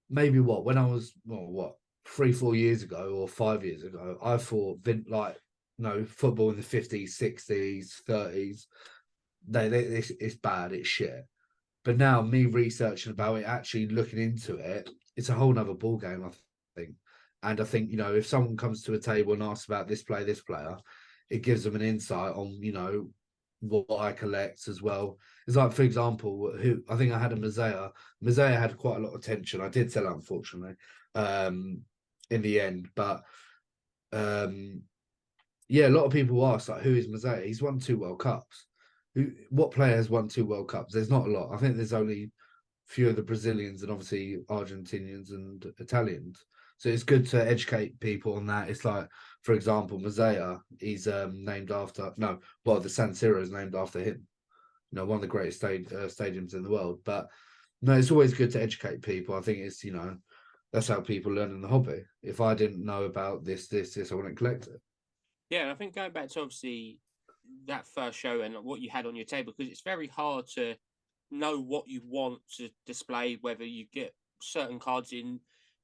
[SPEAKER 4] Maybe when I was 3-4 years ago or 5 years ago, I thought football in the 50s, 60s, 30s. It's bad, it's shit. But now me researching about it, actually looking into it, it's a whole nother ball game, I think. And I think, if someone comes to a table and asks about this player, it gives them an insight on, what I collect as well. It's like, for example, who I think I had a Mazea. Mazea had quite a lot of attention. I did sell it, unfortunately, in the end. But yeah, a lot of people ask, like, who is Mazea? He's won 2 World Cups. What player has won 2 World Cups? There's not a lot. I think there's only a few of the Brazilians and obviously Argentinians and Italians. So it's good to educate people on that. It's like, for example, Mazea, he's named after the San Siro is named after him. One of the greatest stadiums in the world. But no, it's always good to educate people. I think it's that's how people learn in the hobby. If I didn't know about this, I wouldn't collect it.
[SPEAKER 1] Yeah, and I think going back to obviously that first show and what you had on your table, because it's very hard to know what you want to display, whether you get certain cards in.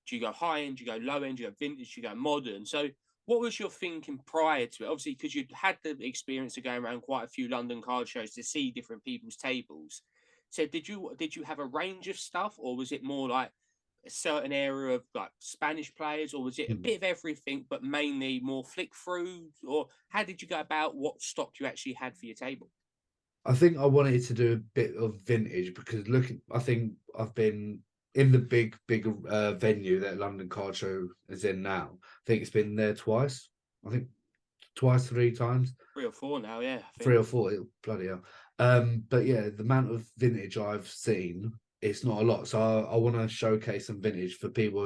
[SPEAKER 1] Do you go high end? Do you go low end? Do you go vintage? Do you go modern? So, what was your thinking prior to it? Obviously, because you'd had the experience of going around quite a few London card shows to see different people's tables. So, did you have a range of stuff, or was it more like a certain area of like Spanish players, or was it a bit of everything, but mainly more flick through? Or how did you go about what stock you actually had for your table?
[SPEAKER 4] I think I wanted to do a bit of vintage because I think I've been in the big venue that London Card Show is in now. I think it's been there twice. I think twice, 3 times.
[SPEAKER 1] 3 or 4 now, yeah.
[SPEAKER 4] 3 or 4, bloody hell. But yeah, the amount of vintage I've seen, it's not a lot. So I want to showcase some vintage for people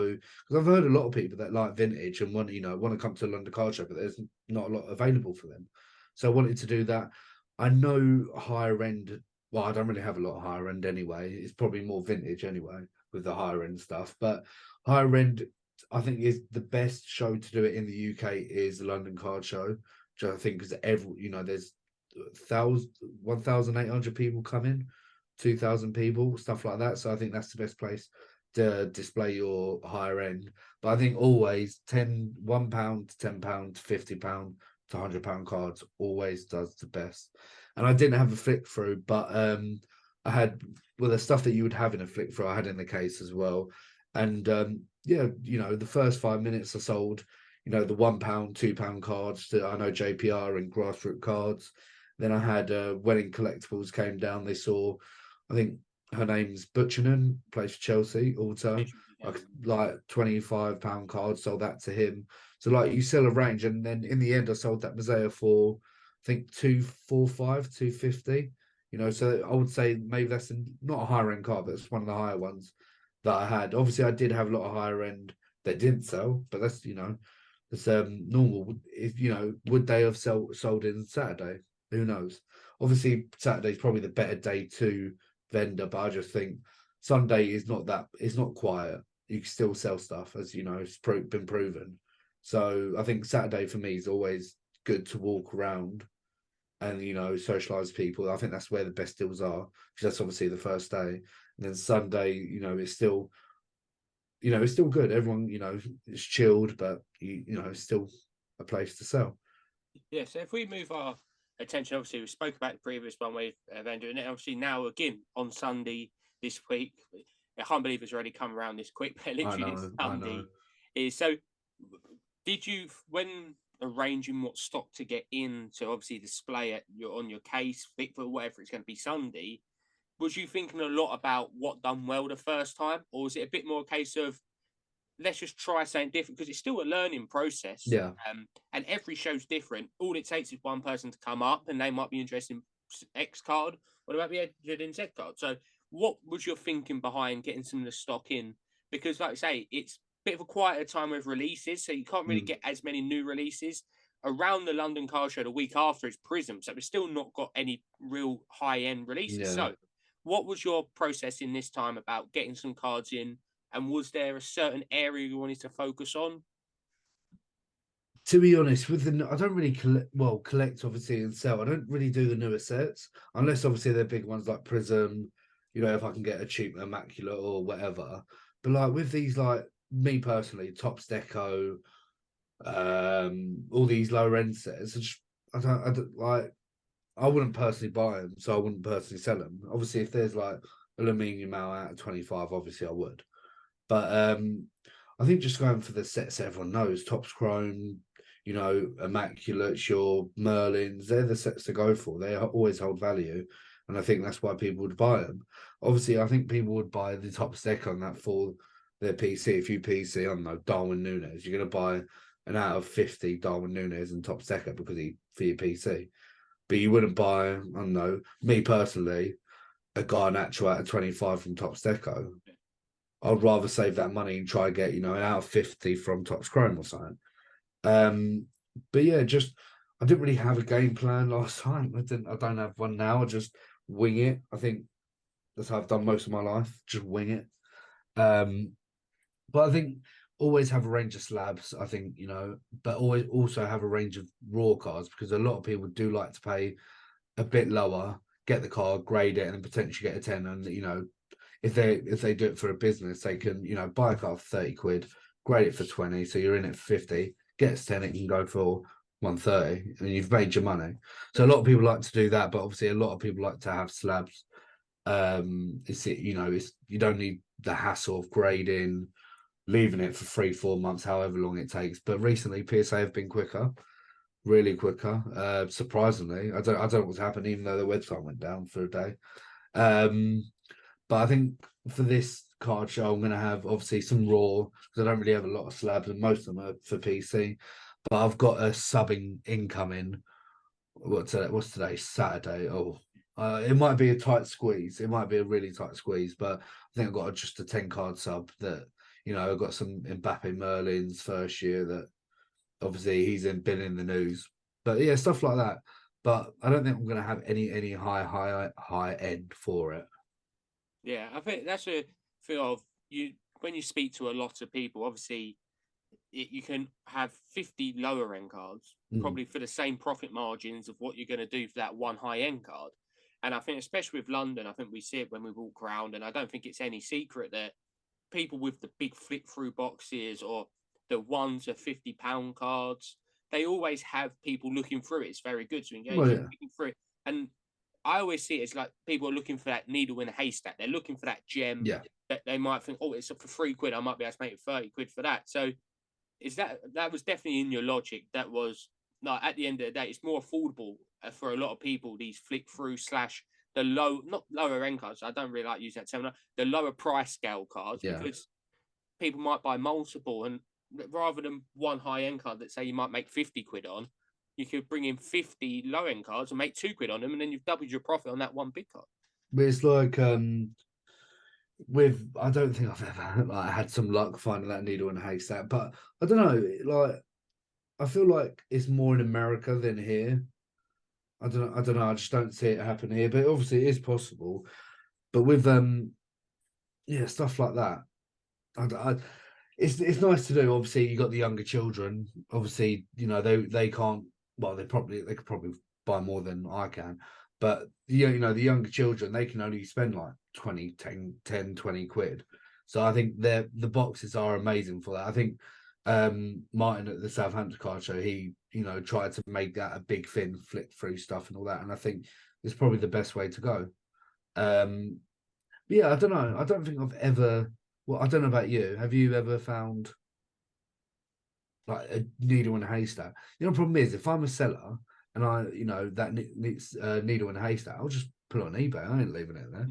[SPEAKER 4] because I've heard a lot of people that like vintage and want to come to London Card Show, but there's not a lot available for them. So I wanted to do that. I know higher end. Well, I don't really have a lot of higher end anyway. It's probably more vintage anyway with the higher end stuff. But higher end, I think, is the best show to do it in the UK is the London Card Show, which I think is there's 1,800 people come in, 2,000 people, stuff like that. So I think that's the best place to display your higher end. But I think always £1 to £10 to £50 to £100 cards always does the best. And I didn't have a flick through, but I had the stuff that you would have in a flick through, I had in the case as well. And the first 5 minutes I sold, the £1, £2 cards to I know JPR and Grassroot Cards. Then I had Wedding Collectibles came down. They saw, I think her name's Butchernan, plays for Chelsea also. Like £25 cards, sold that to him. So like you sell a range, and then in the end I sold that Mazea for I think 245, 250. So I would say maybe that's not a higher end card, but it's one of the higher ones that I had. Obviously, I did have a lot of higher end that didn't sell, but that's it's normal. Would they have sold in Saturday? Who knows? Obviously, Saturday's probably the better day to vendor, but I just think Sunday is not that. It's not quiet. You can still sell stuff, as it's been proven. So I think Saturday for me is always good to walk around and socialize people. I think that's where the best deals are, because that's obviously the first day. And then Sunday, it's still it's still good. Everyone it's chilled, but it's still a place to sell.
[SPEAKER 1] Yeah, so if we move our attention, obviously we spoke about the previous one with vendor, and obviously now again on Sunday this week. I can't believe it's already come around this quick, but literally this Sunday is. So did you, when arranging what stock to get in to obviously display it on your case for whatever it's going to be Sunday, was you thinking a lot about what done well the first time, or was it a bit more a case of let's just try something different, because it's still a learning process?
[SPEAKER 4] Yeah.
[SPEAKER 1] And every show's different. All it takes is one person to come up and they might be interested in X card, or they might be interested in Z card. So what was your thinking behind getting some of the stock in? Because like I say, it's a bit of a quieter time with releases, so you can't really get as many new releases. around the London Car Show the week after is Prism, so we've still not got any real high-end releases.
[SPEAKER 4] Yeah.
[SPEAKER 1] So what was your process in this time about getting some cards in, and was there a certain area you wanted to focus on?
[SPEAKER 4] To be honest, I don't really collect obviously and sell. I don't really do the newer sets unless obviously they're big ones like Prism. You know, if I can get a cheap Immaculate or whatever. But like with these, like me personally, Topps Deco, all these lower end sets, I don't like. I wouldn't personally buy them, so I wouldn't personally sell them. Obviously, if there's like aluminium out at 25, obviously I would. But I think just going for the sets everyone knows, Topps Chrome, you know, Immaculates, your Merlins, they're the sets to go for. They always hold value. And I think that's why people would buy them. Obviously, I think people would buy the Topps deck on that for their PC. If you PC, I don't know, Darwin Núñez, you're going to buy an out of 50 Darwin Núñez and Topps Deco because for your PC. But you wouldn't buy, I don't know, me personally, a Garnacho out of 25 from Topps Deco. I'd rather save that money and try and get, you know, an out of 50 from Topps Chrome or something. But yeah, I didn't really have a game plan last time. I don't have one now. I just wing it. I think that's how I've done most of my life. Just wing it. But I think always have a range of slabs, I think, you know, but always also have a range of raw cards because a lot of people do like to pay a bit lower, get the card, grade it, and then potentially get a 10. And, you know, if they do it for a business, they can, you know, buy a card for 30 quid, grade it for 20, so you're in it for 50, gets 10, it can go for 130, and you've made your money. So a lot of people like to do that, but obviously a lot of people like to have slabs. You don't need the hassle of grading, leaving it for 3-4 months, however long it takes. But recently PSA have been quicker, really quicker. Surprisingly, I don't know what's happened, even though the website went down for a day. But I think for this card show, I'm going to have obviously some raw because I don't really have a lot of slabs, and most of them are for PC. But I've got a subbing incoming. What's today? Saturday. Oh, it might be a tight squeeze. It might be a really tight squeeze. But I think I've got just a 10-card sub that, you know, I've got some Mbappe Merlins first year that obviously he's been in the news. But yeah, stuff like that. But I don't think I'm going to have any high end for it.
[SPEAKER 1] Yeah, I think that's a feel of you when you speak to a lot of people. Obviously, you can have 50 lower end cards probably for the same profit margins of what you're going to do for that one high end card. And I think, especially with London, I think we see it when we walk around, and I don't think it's any secret that people with the big flip through boxes or the £1 to £50 cards, they always have people looking through it. It's very good to engage looking through it. And I always see it as like people are looking for that needle in a haystack. They're looking for that gem that they might think, oh, it's up for £3. I might be able to make it 30 quid for that. So that was definitely in your logic. That was no, at the end of the day, it's more affordable for a lot of people, these flick through / the not lower end cards. I don't really like using that term. The lower price scale cards because people might buy multiple, and rather than one high end card that say you might make 50 quid on, you could bring in 50 low end cards and make 2 quid on them, and then you've doubled your profit on that one big card.
[SPEAKER 4] But it's like I don't think I've ever had some luck finding that needle in a haystack, but I don't know, like I feel like it's more in America than here. I don't know. I just don't see it happen here, but obviously it is possible. But with stuff like that, it's nice to do. Obviously, you got the younger children. Obviously, you know they can't. Well, they could probably buy more than I can. But the younger children, they can only spend like 20 quid. So I think the boxes are amazing for that. I think Martin at the Southampton card show, he tried to make that a big thing, flip through stuff and all that, and I think it's probably the best way to go. Yeah, I don't know. I don't think I've ever. Well, I don't know about you. Have you ever found like a needle in a haystack? The problem is, if I'm a seller and I, that needle in a haystack, I'll just put it on eBay. I ain't leaving it there.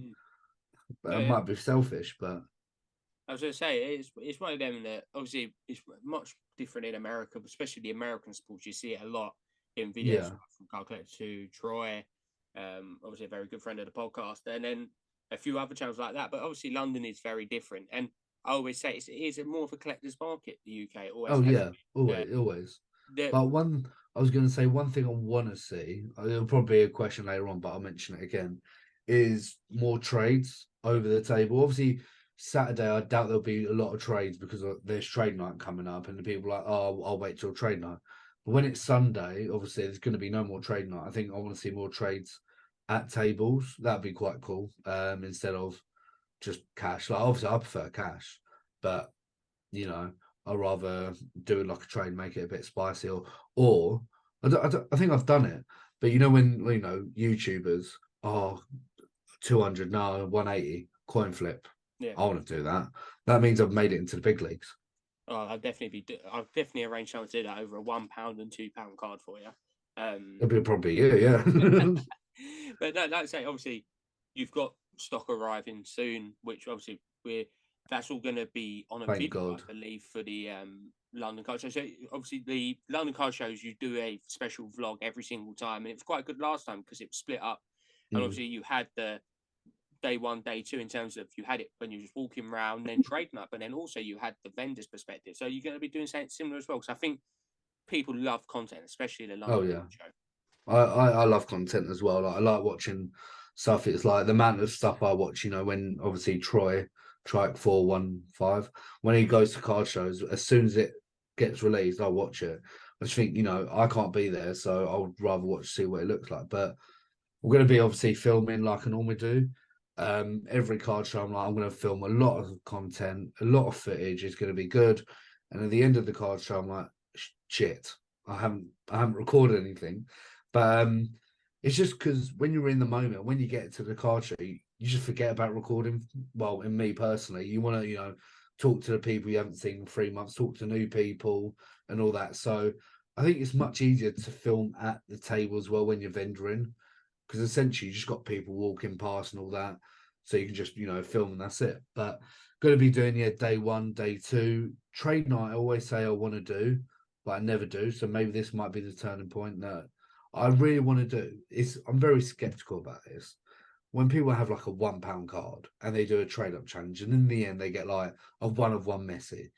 [SPEAKER 4] But I might be selfish, but
[SPEAKER 1] I was going to say, it's one of them that obviously is much different in America, especially the American sports. You see it a lot in videos from Card Collector 2, Troy, obviously a very good friend of the podcast, and then a few other channels like that. But obviously London is very different. And I always say it is more of a collector's market, the UK. Always
[SPEAKER 4] always. But I was going to say one thing I want to see. It'll probably be a question later on, but I'll mention it again. Is more trades over the table. Obviously, Saturday I doubt there'll be a lot of trades because there's trade night coming up, and the people are like, oh, I'll wait till trade night. But when it's Sunday, obviously there's going to be no more trade night. I think I want to see more trades at tables. That'd be quite cool. Instead of just cash. Like obviously I prefer cash, but you know, I'd rather do it like a trade, make it a bit spicy, or I think I've done it. But you know when YouTubers are 200 now 180 coin flip.
[SPEAKER 1] Yeah.
[SPEAKER 4] I want to do that. That means I've made it into the big leagues.
[SPEAKER 1] Oh, I'll definitely arrange someone to do that over a £1 and £2 card for you.
[SPEAKER 4] It'll be probably yeah.
[SPEAKER 1] But no, like I say, obviously you've got stock arriving soon, which obviously that's all going to be on a
[SPEAKER 4] Thank
[SPEAKER 1] video,
[SPEAKER 4] God.
[SPEAKER 1] I believe, for the London Card Show. So obviously the London Card Shows, you do a special vlog every single time, and it was quite good last time because it was split up. And obviously you had the day 1, day 2 in terms of you had it when you were just walking around, then trading up, and then also you had the vendor's perspective. So you're going to be doing something similar as well. Because I think people love content, especially the London Card Show.
[SPEAKER 4] I love content as well. Like I like watching stuff. It's like the amount of stuff I watch. When obviously Trike 415, when he goes to card shows, as soon as it gets released, I'll watch it. I just think I can't be there, so I would rather see what it looks like. But we're going to be obviously filming like I normally do. Every card show, I'm going to film a lot of content, a lot of footage. Is going to be good, and at the end of the card show, I'm like, shit, I haven't recorded anything. But it's just because when you're in the moment, when you get to the card show, you just forget about recording. Well, in me personally, you want to, talk to the people you haven't seen in 3 months, talk to new people and all that. So I think it's much easier to film at the table as well when you're vendoring, because essentially you just got people walking past and all that. So you can just, film and that's it. But going to be doing, day 1, day 2. Trade night, I always say I want to do, but I never do. So maybe this might be the turning point that I really want to do. I'm very skeptical about this. When people have like a £1 card and they do a trade up challenge, and in the end they get like a 1 of 1 Messi,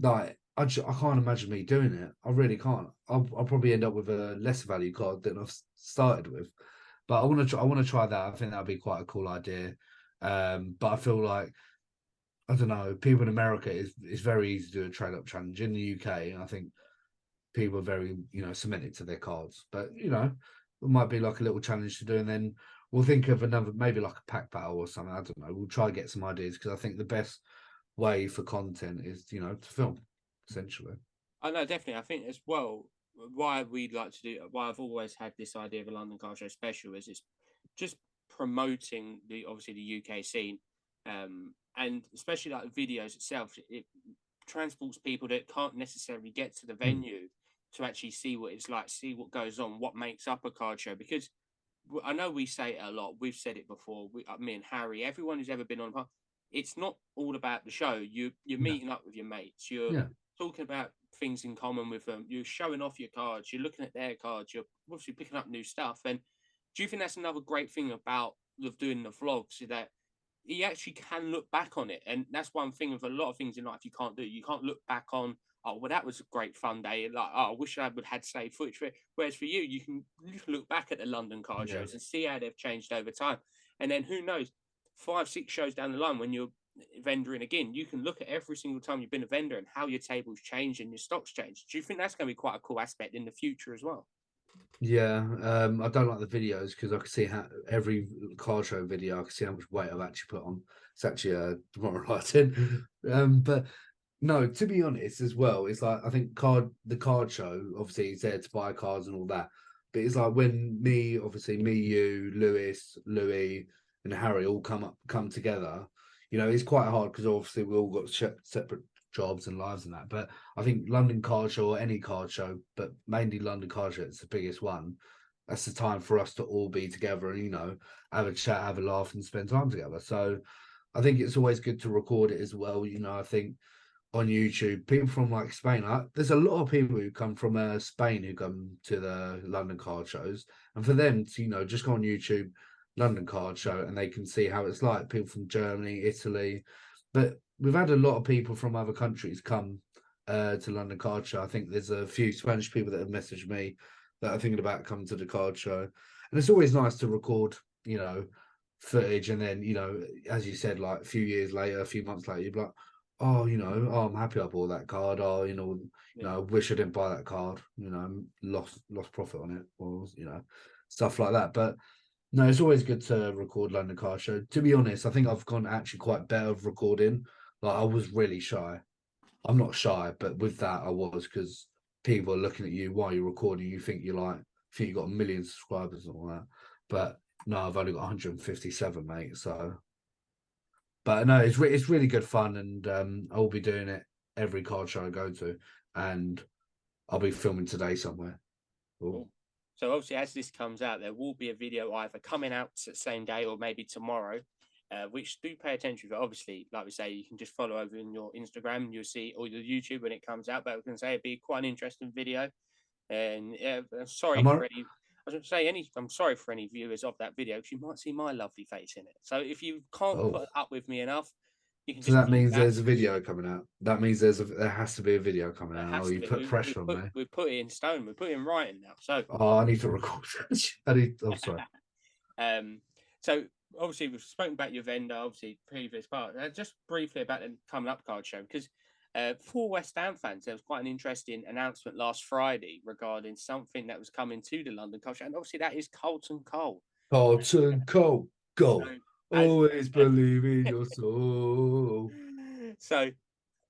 [SPEAKER 4] like I can't imagine me doing it. I really can't. I'll probably end up with a lesser value card than I've started with. But I want to try that. I think that'd be quite a cool idea. But I feel like, I don't know, people in America it's very easy to do a trade up challenge. In the UK, I think people are very, cemented to their cards. But, it might be like a little challenge to do, and then we'll think of another, maybe like a pack battle or something. I don't know. We'll try to get some ideas, because I think the best way for content is, to film, essentially.
[SPEAKER 1] I know, definitely. I think as well, why I've always had this idea of a London Card Show special is it's just promoting obviously the UK scene, and especially like the videos itself. It transports people that can't necessarily get to the venue to actually see what it's like, see what goes on, what makes up a card show. Because I know we say it a lot, we've said it before, me and Harry, everyone who's ever been on, it's not all about the show. You're meeting up with your mates, you're talking about things in common with them, you're showing off your cards, you're looking at their cards, you're obviously picking up new stuff. And do you think that's another great thing about doing the vlogs, is that you actually can look back on it? And that's one thing with a lot of things in life you can't do. You can't look back on, oh, well, that was a great fun day. Like, oh, I wish I would had saved footage. Whereas for you, you can look back at the London card shows and see how they've changed over time. And then who knows, 5, 6 shows down the line when you're vendoring again, you can look at every single time you've been a vendor and how your table's changed and your stock's changed. Do you think that's going to be quite a cool aspect in the future as well?
[SPEAKER 4] Yeah, I don't like the videos because I can see how every card show video, I can see how much weight I've actually put on. It's actually demoralizing. But no, to be honest as well, it's like I think the card show obviously is there to buy cards and all that. But it's like when me, you, Lewis, Louis, and Harry all come together. It's quite hard because obviously we all got separate jobs and lives and that. But I think London Card Show, or any card show, but mainly London Card Show, it's the biggest one. That's the time for us to all be together and have a chat, have a laugh, and spend time together. So I think it's always good to record it as well. I think on YouTube, people from like Spain, there's a lot of people who come from Spain who come to the London Card Shows, and for them to just go on YouTube, London Card Show, and they can see how it's like. People from Germany, Italy, but we've had a lot of people from other countries come to London Card Show. I think there's a few Spanish people that have messaged me that are thinking about coming to the card show, and it's always nice to record, footage, and then as you said, like a few years later, a few months later, you'd be like, oh, I'm happy I bought that card. Oh, I wish I didn't buy that card. Lost profit on it, or stuff like that. But no, it's always good to record London Card Show. To be honest, I think I've gone actually quite better of recording. Like, I was really shy. I'm not shy, but with that I was, because people are looking at you while you're recording. You think you've got 1 million subscribers and all that. But no, I've only got 157, mate. So, but no, it's really good fun, and I will be doing it every card show I go to, and I'll be filming today somewhere.
[SPEAKER 1] Cool. So obviously, as this comes out, there will be a video either coming out the same day or maybe tomorrow, which do pay attention to. Obviously, like we say, you can just follow over in your Instagram and you'll see, or your YouTube when it comes out. But we can say it'd be quite an interesting video. And I'm sorry for any. I was going to say I'm sorry for any viewers of that video, because you might see my lovely face in it. So if you can't put up with me enough, you can.
[SPEAKER 4] So that means there's a video coming out. That means there has to be a video coming out. Or you put pressure on me.
[SPEAKER 1] We put it in stone. We put it in writing now. So.
[SPEAKER 4] Oh, I need to record. I'm sorry.
[SPEAKER 1] So obviously we've spoken about your vendor, obviously previous part. Just briefly about the coming up card show, because for West Ham fans, there was quite an interesting announcement last Friday regarding something that was coming to the London Card Show, and obviously that is Carlton Cole.
[SPEAKER 4] Carlton Cole, go! Always believe in your soul.
[SPEAKER 1] So,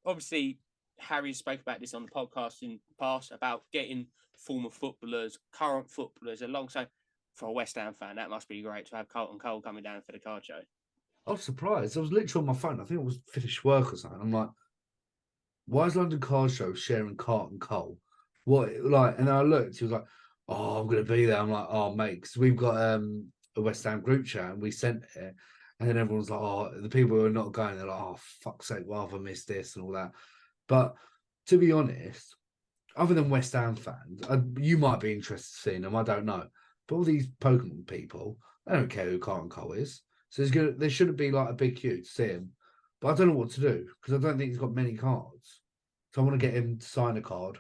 [SPEAKER 1] obviously, Harry spoke about this on the podcast in the past about getting former footballers, current footballers alongside. For a West Ham fan, that must be great to have Carlton Cole coming down for the card show.
[SPEAKER 4] I was surprised. I was literally on my phone. I think it was finished work or something. I'm like, why is London Card Show sharing Carlton Cole? What, like? And then I looked. He was like, oh, I'm going to be there. I'm like, oh, mate, because we've got a West Ham group chat and we sent it. And then everyone's like, oh, the people who are not going, they're like, oh, fuck's sake, why have I missed this and all that? But to be honest, other than West Ham fans, you might be interested in seeing them. I don't know. But all these Pokemon people, they don't care who Carlton Cole is. So there shouldn't be like a big queue to see him. But I don't know what to do, because I don't think he's got many cards. So I want to get him to sign a card.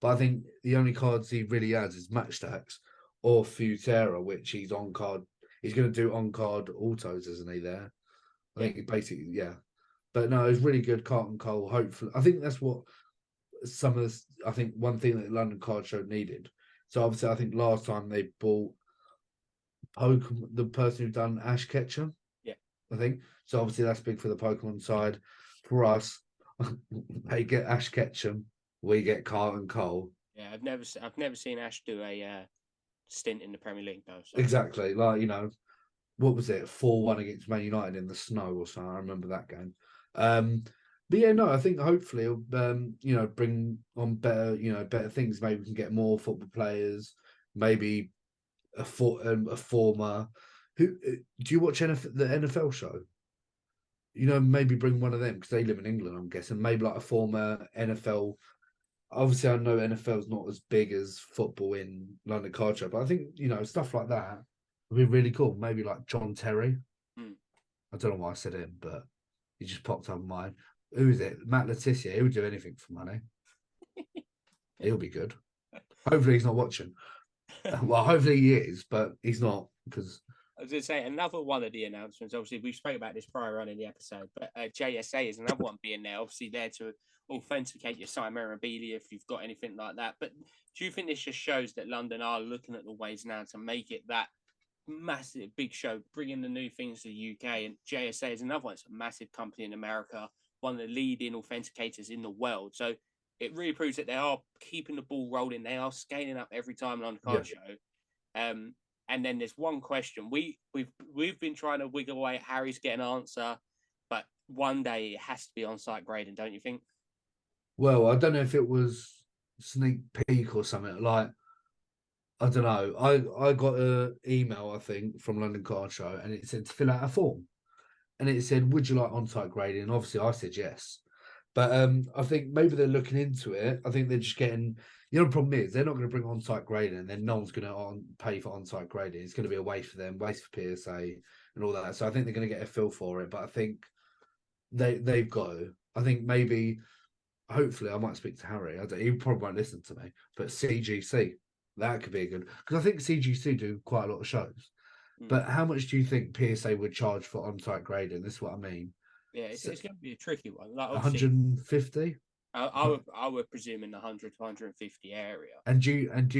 [SPEAKER 4] But I think the only cards he really has is Match Stacks or Futera, which he's on card. He's going to do on card autos, isn't he? There, I think basically, yeah. But no, it's really good, Carlton Cole. Hopefully, I think that's what I think one thing that the London Card Show needed. So obviously, I think last time they bought Pokemon, the person who done Ash Ketchum.
[SPEAKER 1] Yeah,
[SPEAKER 4] I think so. Obviously, that's big for the Pokemon side. For us, they get Ash Ketchum, we get Carlton Cole.
[SPEAKER 1] Yeah, I've never seen Ash do a stint in the Premier League though. So.
[SPEAKER 4] Exactly, like what was it? 4-1 against Man United in the snow or something. I remember that game. But yeah, no, I think hopefully it'll bring on better things. Maybe we can get more football players. Maybe a former. Who do you watch the NFL show? Maybe bring one of them, because they live in England, I'm guessing. Maybe like a former NFL. Obviously, I know NFL is not as big as football in London Card Show, but I think stuff like that would be really cool. Maybe like John Terry. I don't know why I said him, but he just popped up in mind. Who is it? Matt Letizia. He would do anything for money. He'll be good. Hopefully he's not watching. Well, hopefully he is, but he's not, because
[SPEAKER 1] I was going to say another one of the announcements. Obviously, we spoke about this prior on in the episode, but JSA is another one being there. Obviously, there to authenticate your site memorabilia if you've got anything like that. But do you think this just shows that London are looking at the ways now to make it that massive, big show, bringing the new things to the UK? And JSA is another one. It's a massive company in America, one of the leading authenticators in the world. So it really proves that they are keeping the ball rolling. They are scaling up every time on the card show. And then there's one question we've been trying to wiggle away. Harry's get an answer, but one day it has to be on site grading, don't you think?
[SPEAKER 4] Well, I don't know if it was sneak peek or something. Like, I don't know. I got an email, I think, from London Card Show, and it said to fill out a form, and it said, "Would you like on-site grading?" And obviously, I said yes. But I think maybe they're looking into it. I think they're just getting. The problem is they're not going to bring on-site grading, and then no one's going to pay for on-site grading. It's going to be a waste for them, waste for PSA, and all that. So I think they're going to get a feel for it. But I think they've got to. I think maybe hopefully I might speak to Harry. He probably won't listen to me, but CGC, that could be a good, because I think CGC do quite a lot of shows. But how much do you think PSA would charge for on-site grading? This is what I mean.
[SPEAKER 1] Yeah, it's going to be a tricky one. Like
[SPEAKER 4] 150.
[SPEAKER 1] I would presume in the 100 to 150 area.
[SPEAKER 4] And do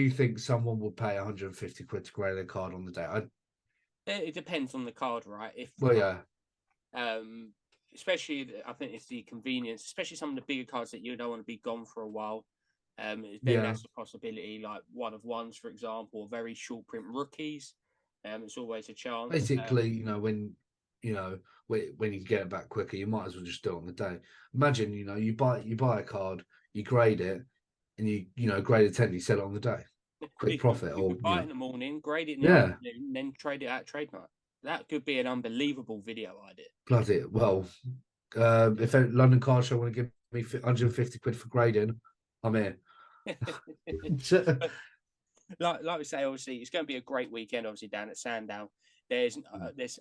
[SPEAKER 4] you think someone would pay 150 quid to grade their card on the day?
[SPEAKER 1] It depends on the card, right? Especially I think it's the convenience, especially some of the bigger cards that you don't want to be gone for a while. Then that's a possibility, like one of ones, for example, or very short print rookies. It's always a chance.
[SPEAKER 4] Basically, when you get it back quicker, you might as well just do it on the day. Imagine, you buy a card, you grade it, and you grade a 10, you sell it on the day. Quick profit.
[SPEAKER 1] Or buy it in the morning, grade it in the afternoon, and then trade it at trade night. That could be an unbelievable video idea.
[SPEAKER 4] Bloody well. If a London Card Show want to give me 150 quid for grading, I'm here.
[SPEAKER 1] Like we say, obviously, it's going to be a great weekend, obviously, down at Sandown. There's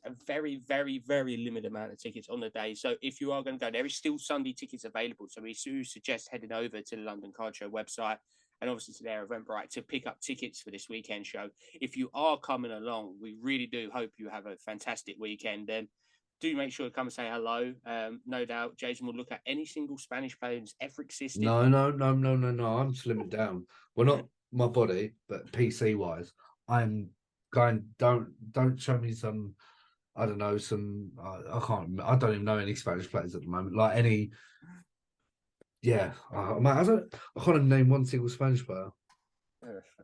[SPEAKER 1] a very, very, very limited amount of tickets on the day. So if you are going to go, there is still Sunday tickets available. So we do suggest heading over to the London Card Show website and obviously to their Eventbrite to pick up tickets for this weekend show. If you are coming along, we really do hope you have a fantastic weekend. Do make sure to come and say hello. No doubt, Jason will look at any single Spanish player who's ever existed.
[SPEAKER 4] No. I'm slimming down. Well, not my body, but PC wise, I'm going. Don't show me some. I don't know some. I can't. I don't even know any Spanish players at the moment. Like any. Yeah, I can't even name one single Spanish player.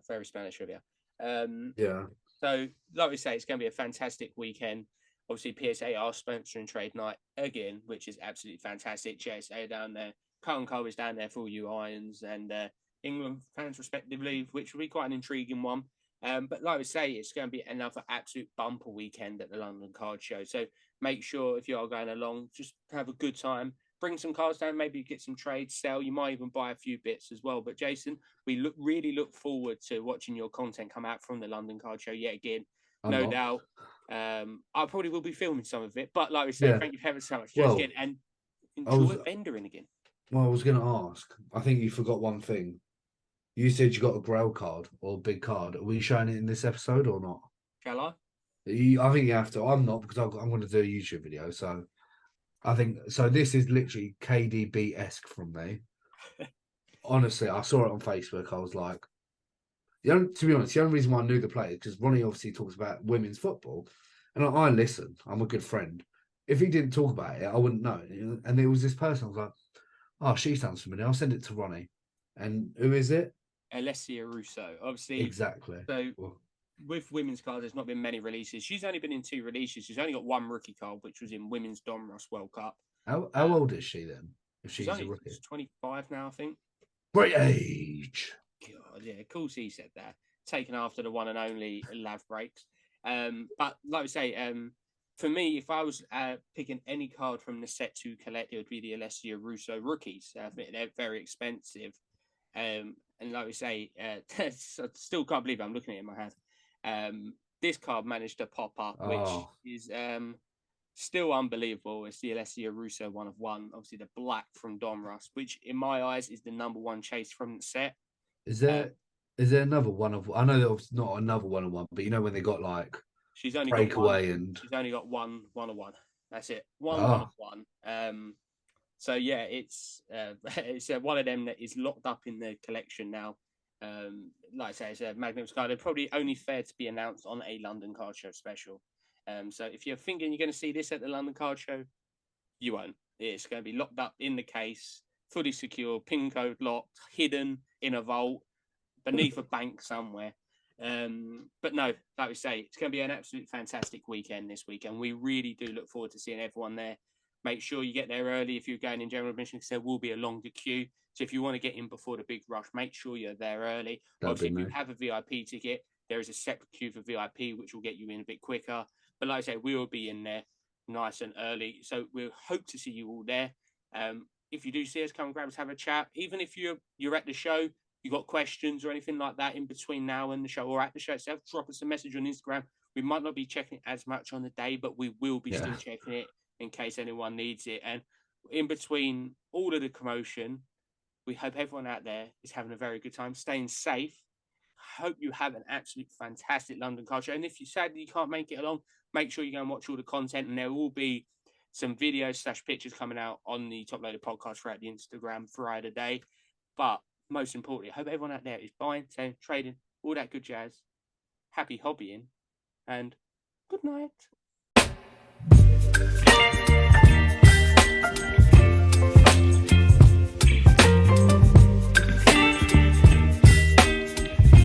[SPEAKER 1] Very Spanish of you.
[SPEAKER 4] Yeah.
[SPEAKER 1] So, like we say, it's going to be a fantastic weekend. Obviously, PSA are sponsoring trade night again, which is absolutely fantastic. JSA down there, Cut & Co is down there for all you Irons and England fans, respectively, which will be quite an intriguing one. But like we say, it's going to be another absolute bumper weekend at the London Card Show. So make sure if you are going along, just have a good time. Bring some cards down, maybe get some trades, sell. You might even buy a few bits as well. But Jason, we really look forward to watching your content come out from the London Card Show yet again. No doubt. I probably will be filming some of it. But like we said, thank you ever so much, Jason, and enjoy vendoring again.
[SPEAKER 4] Well, I was going to ask. I think you forgot one thing. You said you got a Grail card or a big card. Are we showing it in this episode or not?
[SPEAKER 1] Shall I?
[SPEAKER 4] I think you have to. I'm not, because I'm going to do a YouTube video. So I think so. This is literally KDB-esque from me. Honestly, I saw it on Facebook. I was like, to be honest, the only reason why I knew the player, because Ronnie obviously talks about women's football, and I listen. I'm a good friend. If he didn't talk about it, I wouldn't know. And there was this person. I was like, oh, she sounds familiar. I'll send it to Ronnie. And who is it?
[SPEAKER 1] Alessia Russo. Obviously.
[SPEAKER 4] Exactly.
[SPEAKER 1] So with women's cards, there's not been many releases. She's only been in 2 releases. She's only got 1 rookie card, which was in Women's Donruss World Cup.
[SPEAKER 4] How old is she then? If she's a rookie?
[SPEAKER 1] She's 25 now, I think.
[SPEAKER 4] Great age.
[SPEAKER 1] God, yeah, of course he said that. Taken after the one and only Lav Breaks. But like I say, for me, if I was picking any card from the set to collect, it would be the Alessia Russo rookies. I think they're very expensive. And like we say, I still can't believe I'm looking at it in my hand. This card managed to pop up, which is still unbelievable. It's the Alessia Russo 1 of 1. Obviously, the black from Donruss, which in my eyes is the #1 chase from the set.
[SPEAKER 4] Is there another 1 of? I know there's not another 1 of 1, but you know when they got like
[SPEAKER 1] she's only
[SPEAKER 4] breakaway
[SPEAKER 1] got
[SPEAKER 4] and
[SPEAKER 1] she's only got one of 1. That's it. One of 1. So yeah, it's one of them that is locked up in the collection now. Like I say, it's a magnificent card. They're probably only fair to be announced on a London Card Show special. So if you're thinking you're going to see this at the London Card Show, you won't. It's going to be locked up in the case, fully secure, PIN code locked, hidden in a vault, beneath a bank somewhere. But no, like we say, it's going to be an absolute fantastic weekend this weekend. We really do look forward to seeing everyone there. Make sure you get there early if you're going in general admission, because there will be a longer queue. So if you want to get in before the big rush, make sure you're there early. Obviously, if you have a VIP ticket, there is a separate queue for VIP, which will get you in a bit quicker. But like I say, we will be in there nice and early. So we'll hope to see you all there. If you do see us, come and grab us, have a chat. Even if you're at the show, you got questions or anything like that in between now and the show, or at the show itself, drop us a message on Instagram. We might not be checking it as much on the day, but we will be still checking it in case anyone needs it. And in between all of the commotion, We hope everyone out there is having a very good time, staying safe. Hope you have an absolute fantastic London car show. And if you sadly you can't make it along, make sure you go and watch all the content, and there will be some videos / pictures coming out on the Top Loader podcast throughout the Instagram throughout the day. But most importantly, I hope everyone out there is buying, selling, trading, all that good jazz. Happy hobbying, and good night.